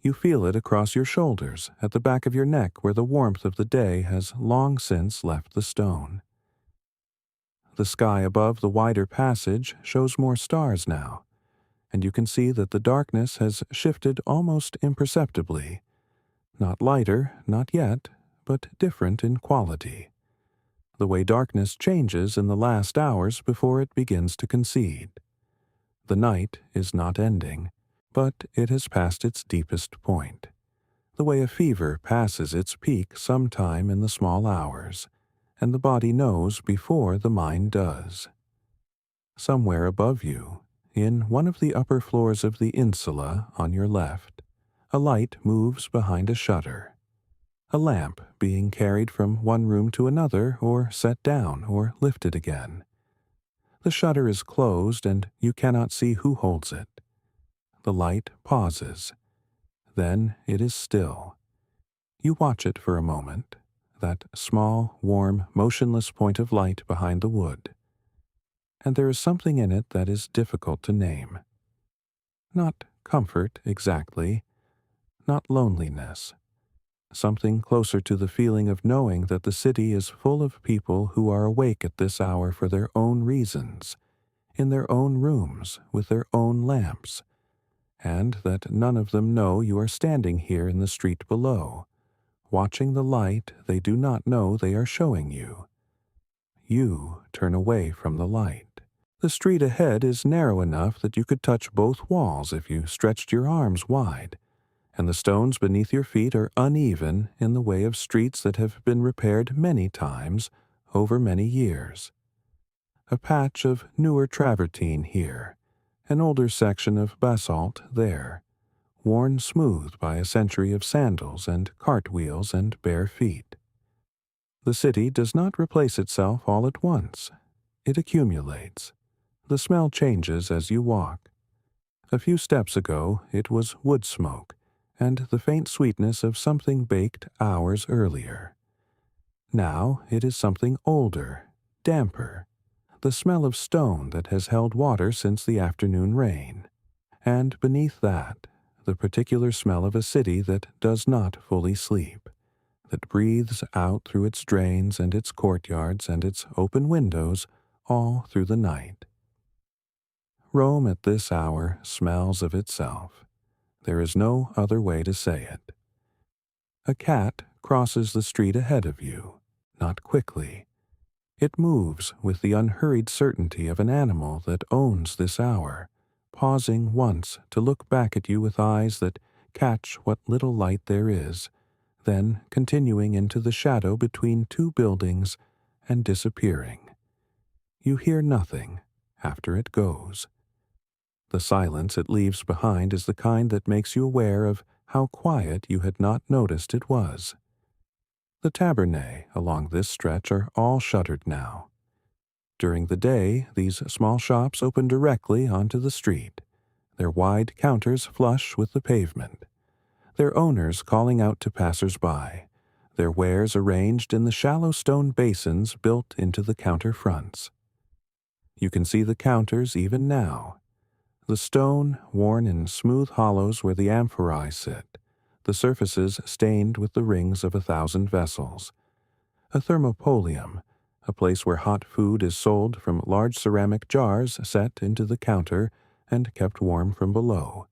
You feel it across your shoulders, at the back of your neck where the warmth of the day has long since left the stone. The sky above the wider passage shows more stars now, and you can see that the darkness has shifted almost imperceptibly. Not lighter, not yet, but different in quality. The way darkness changes in the last hours before it begins to concede. The night is not ending, but it has passed its deepest point. The way a fever passes its peak sometime in the small hours, and the body knows before the mind does. Somewhere above you, in one of the upper floors of the insula on your left, a light moves behind a shutter. A lamp being carried from one room to another or set down or lifted again. The shutter is closed and you cannot see who holds it. The light pauses. Then it is still. You watch it for a moment, that small, warm, motionless point of light behind the wood. And there is something in it that is difficult to name. Not comfort exactly, not loneliness. Something closer to the feeling of knowing that the city is full of people who are awake at this hour for their own reasons, in their own rooms, with their own lamps, and that none of them know you are standing here in the street below, watching the light they do not know they are showing you. You turn away from the light. The street ahead is narrow enough that you could touch both walls if you stretched your arms wide, and the stones beneath your feet are uneven in the way of streets that have been repaired many times over many years. A patch of newer travertine here, an older section of basalt there, worn smooth by a century of sandals and cartwheels and bare feet. The city does not replace itself all at once. It accumulates. The smell changes as you walk. A few steps ago it was wood smoke, and the faint sweetness of something baked hours earlier. Now it is something older, damper, the smell of stone that has held water since the afternoon rain, and beneath that, the particular smell of a city that does not fully sleep, that breathes out through its drains and its courtyards and its open windows all through the night. Rome at this hour smells of itself. There is no other way to say it. A cat crosses the street ahead of you. not quickly. It moves with the unhurried certainty of an animal that owns this hour, pausing once to look back at you with eyes that catch what little light there is, then continuing into the shadow between two buildings and disappearing. You hear nothing after it goes. The silence it leaves behind is the kind that makes you aware of how quiet you had not noticed it was. The taverns along this stretch are all shuttered now. During the day, these small shops open directly onto the street, their wide counters flush with the pavement, their owners calling out to passers-by, their wares arranged in the shallow stone basins built into the counter fronts. You can see the counters even now. The stone worn in smooth hollows where the amphorae sit, the surfaces stained with the rings of 1,000 vessels. A thermopolium, a place where hot food is sold from large ceramic jars set into the counter and kept warm from below,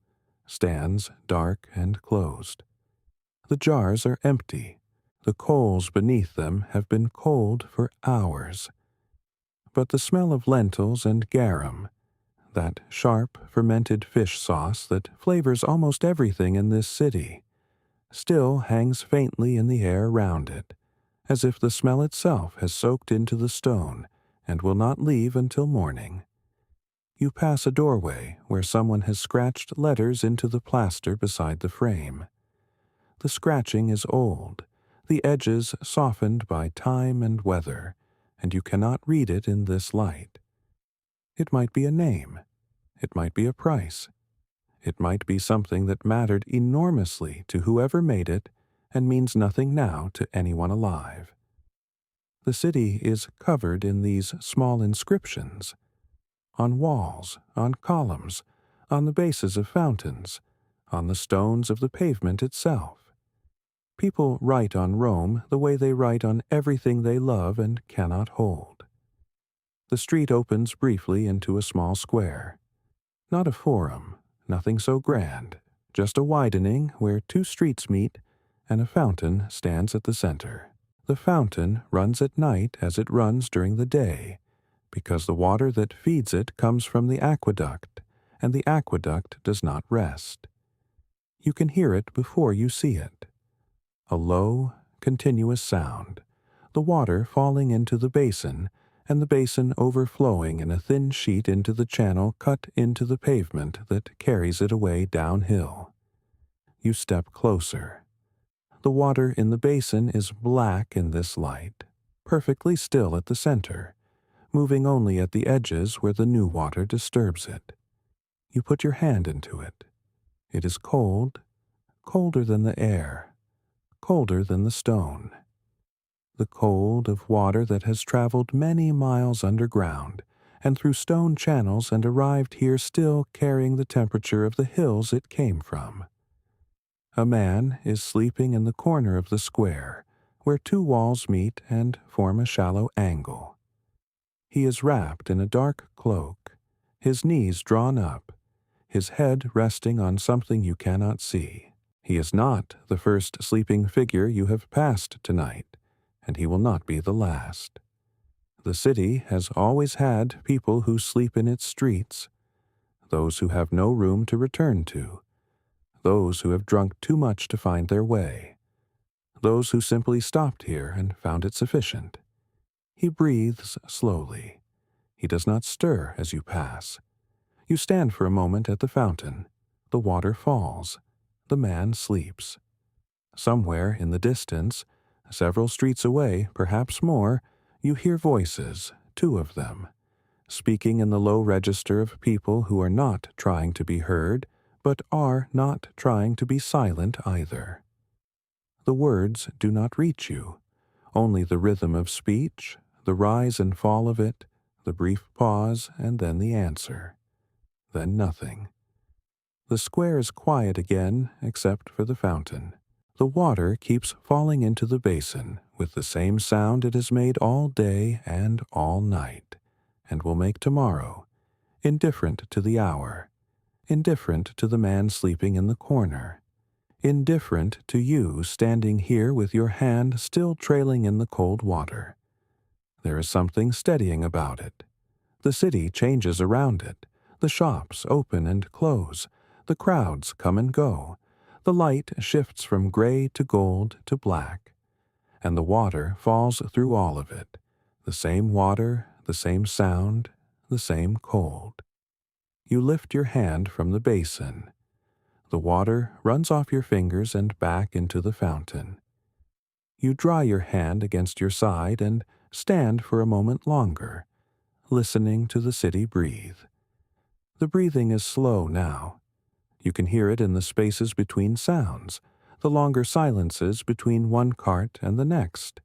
stands dark and closed. The jars are empty. The coals beneath them have been cold for hours. But the smell of lentils and garum, that sharp, fermented fish sauce that flavors almost everything in this city, still hangs faintly in the air around it, as if the smell itself has soaked into the stone and will not leave until morning. You pass a doorway where someone has scratched letters into the plaster beside the frame. The scratching is old, the edges softened by time and weather, and you cannot read it in this light. It might be a name. It might be a price. It might be something that mattered enormously to whoever made it and means nothing now to anyone alive. The city is covered in these small inscriptions, on walls, on columns, on the bases of fountains, on the stones of the pavement itself. People write on Rome the way they write on everything they love and cannot hold. The street opens briefly into a small square. Not a forum, nothing so grand, just a widening where two streets meet and a fountain stands at the center. The fountain runs at night as it runs during the day, because the water that feeds it comes from the aqueduct, and the aqueduct does not rest. You can hear it before you see it. A low, continuous sound, the water falling into the basin, and the basin overflowing in a thin sheet into the channel cut into the pavement that carries it away downhill. You step closer. The water in the basin is black in this light, perfectly still at the center, moving only at the edges where the new water disturbs it. You put your hand into it. It is cold, colder than the air, colder than the stone. The cold of water that has traveled many miles underground and through stone channels and arrived here still carrying the temperature of the hills it came from. A man is sleeping in the corner of the square, where two walls meet and form a shallow angle. He is wrapped in a dark cloak, his knees drawn up, his head resting on something you cannot see. He is not the first sleeping figure you have passed tonight, and he will not be the last. The city has always had people who sleep in its streets, those who have no room to return to, those who have drunk too much to find their way, those who simply stopped here and found it sufficient. He breathes slowly. He does not stir as you pass. You stand for a moment at the fountain. The water falls. The man sleeps. Somewhere in the distance, several streets away, perhaps more, you hear voices, two of them, speaking in the low register of people who are not trying to be heard, but are not trying to be silent either. The words do not reach you, only the rhythm of speech, the rise and fall of it, the brief pause, and then the answer. Then nothing. The square is quiet again, except for the fountain. The water keeps falling into the basin with the same sound it has made all day and all night, and will make tomorrow, indifferent to the hour, indifferent to the man sleeping in the corner, indifferent to you standing here with your hand still trailing in the cold water. There is something steadying about it. The city changes around it. The shops open and close. The crowds come and go. The light shifts from gray to gold to black. And the water falls through all of it. The same water, the same sound, the same cold. You lift your hand from the basin. The water runs off your fingers and back into the fountain. You dry your hand against your side and stand for a moment longer, listening to the city breathe. The breathing is slow now. You can hear it in the spaces between sounds, the longer silences between one cart and the next,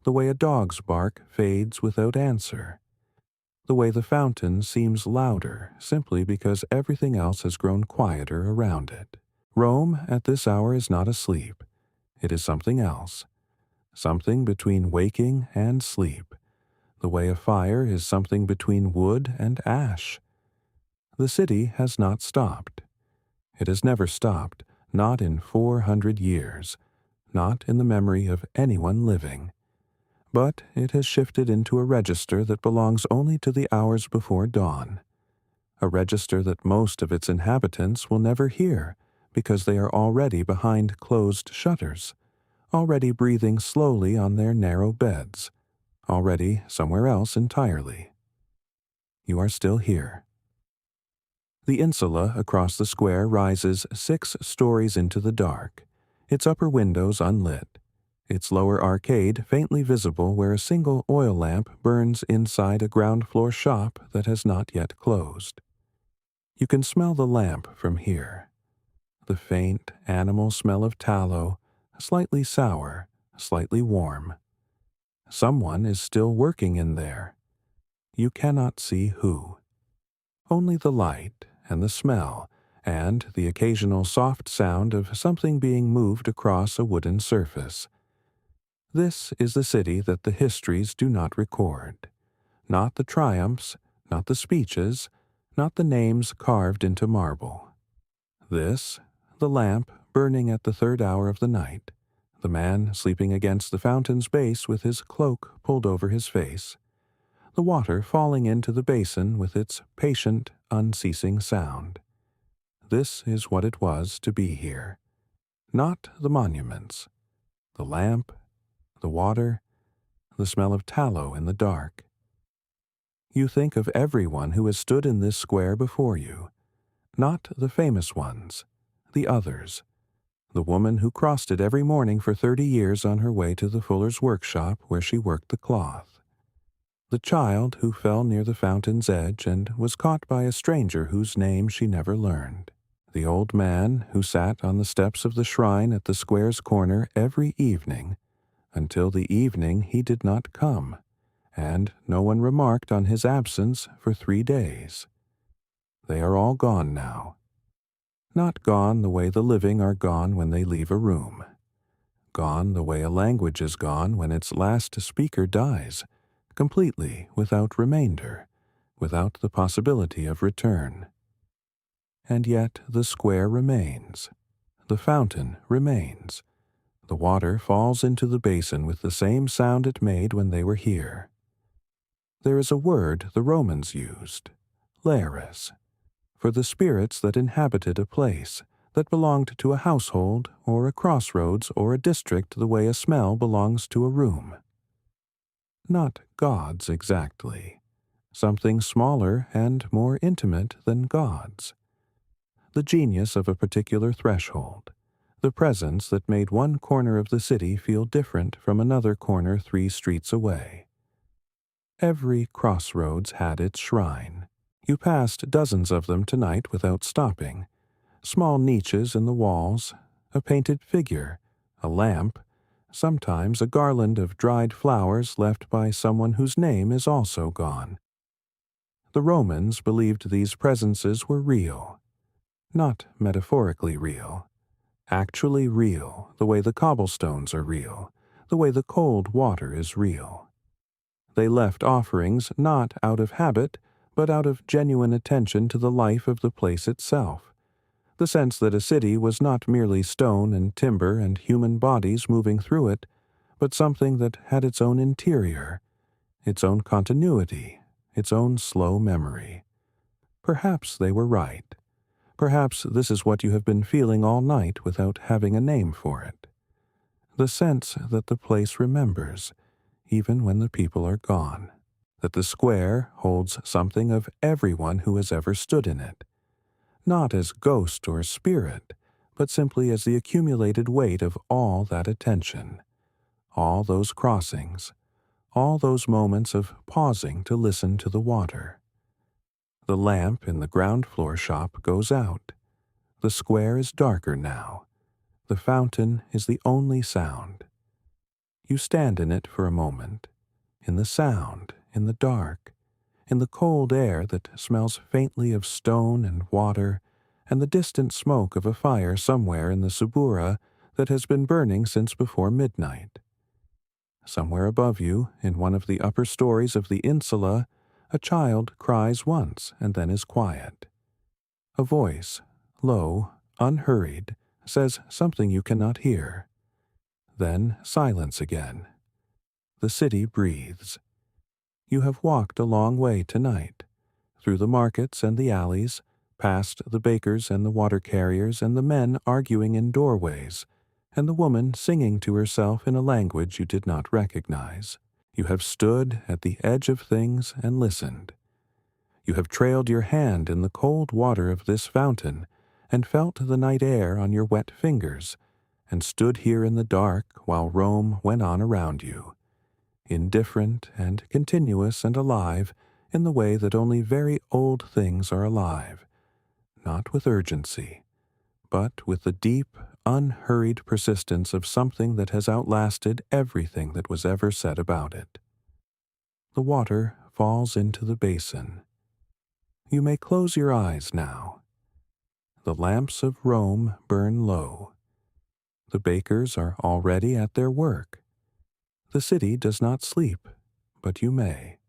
the way a dog's bark fades without answer, the way the fountain seems louder simply because everything else has grown quieter around it. Rome at this hour is not asleep. It is something else, something between waking and sleep, the way a fire is something between wood and ash. The city has not stopped. It has never stopped, not in 400 years, not in the memory of anyone living. But it has shifted into a register that belongs only to the hours before dawn, a register that most of its inhabitants will never hear because they are already behind closed shutters, already breathing slowly on their narrow beds, already somewhere else entirely. You are still here. The insula across the square rises 6 stories into the dark, its upper windows unlit, its lower arcade faintly visible where a single oil lamp burns inside a ground-floor shop that has not yet closed. You can smell the lamp from here. The faint animal smell of tallow, slightly sour, slightly warm. Someone is still working in there. You cannot see who. Only the light and the smell and the occasional soft sound of something being moved across a wooden surface. This is the city that the histories do not record. Not the triumphs, not the speeches, not the names carved into marble. This, the lamp burning at the 3rd hour of the night, the man sleeping against the fountain's base with his cloak pulled over his face, the water falling into the basin with its patient, unceasing sound. This is what it was to be here. Not the monuments, the lamp, the water, the smell of tallow in the dark. You think of everyone who has stood in this square before you, not the famous ones, the others, the woman who crossed it every morning for 30 years on her way to the fuller's workshop where she worked the cloth, the child who fell near the fountain's edge and was caught by a stranger whose name she never learned, the old man who sat on the steps of the shrine at the square's corner every evening until the evening he did not come, and no one remarked on his absence for 3 days. They are all gone now. Not gone the way the living are gone when they leave a room. Gone the way a language is gone when its last speaker dies, completely without remainder, without the possibility of return. And yet the square remains. The fountain remains. The water falls into the basin with the same sound it made when they were here. There is a word the Romans used, lares, for the spirits that inhabited a place, that belonged to a household or a crossroads or a district the way a smell belongs to a room. Not gods exactly, something smaller and more intimate than gods. The genius of a particular threshold, the presence that made one corner of the city feel different from another corner 3 streets away. Every crossroads had its shrine. You passed dozens of them tonight without stopping. Small niches in the walls, a painted figure, a lamp, sometimes a garland of dried flowers left by someone whose name is also gone. The Romans believed these presences were real, not metaphorically real, actually real, the way the cobblestones are real, the way the cold water is real. They left offerings not out of habit, but out of genuine attention to the life of the place itself, the sense that a city was not merely stone and timber and human bodies moving through it, but something that had its own interior, its own continuity, its own slow memory. Perhaps they were right. Perhaps this is what you have been feeling all night without having a name for it. The sense that the place remembers, even when the people are gone. That the square holds something of everyone who has ever stood in it. Not as ghost or spirit, but simply as the accumulated weight of all that attention, all those crossings, all those moments of pausing to listen to the water. The lamp in the ground floor shop goes out. The square is darker now. The fountain is the only sound. You stand in it for a moment, in the sound, in the dark, in the cold air that smells faintly of stone and water, and the distant smoke of a fire somewhere in the Subura that has been burning since before midnight. Somewhere above you, in one of the upper stories of the insula, a child cries once and then is quiet. A voice, low, unhurried, says something you cannot hear. Then silence again. The city breathes. You have walked a long way tonight, through the markets and the alleys, past the bakers and the water carriers and the men arguing in doorways, and the woman singing to herself in a language you did not recognize. You have stood at the edge of things and listened. You have trailed your hand in the cold water of this fountain and felt the night air on your wet fingers, and stood here in the dark while Rome went on around you, indifferent and continuous and alive in the way that only very old things are alive, not with urgency, but with the deep, unhurried persistence of something that has outlasted everything that was ever said about it. The water falls into the basin. You may close your eyes now. The lamps of Rome burn low. The bakers are already at their work. The city does not sleep, but you may.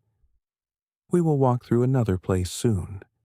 We will walk through another place soon.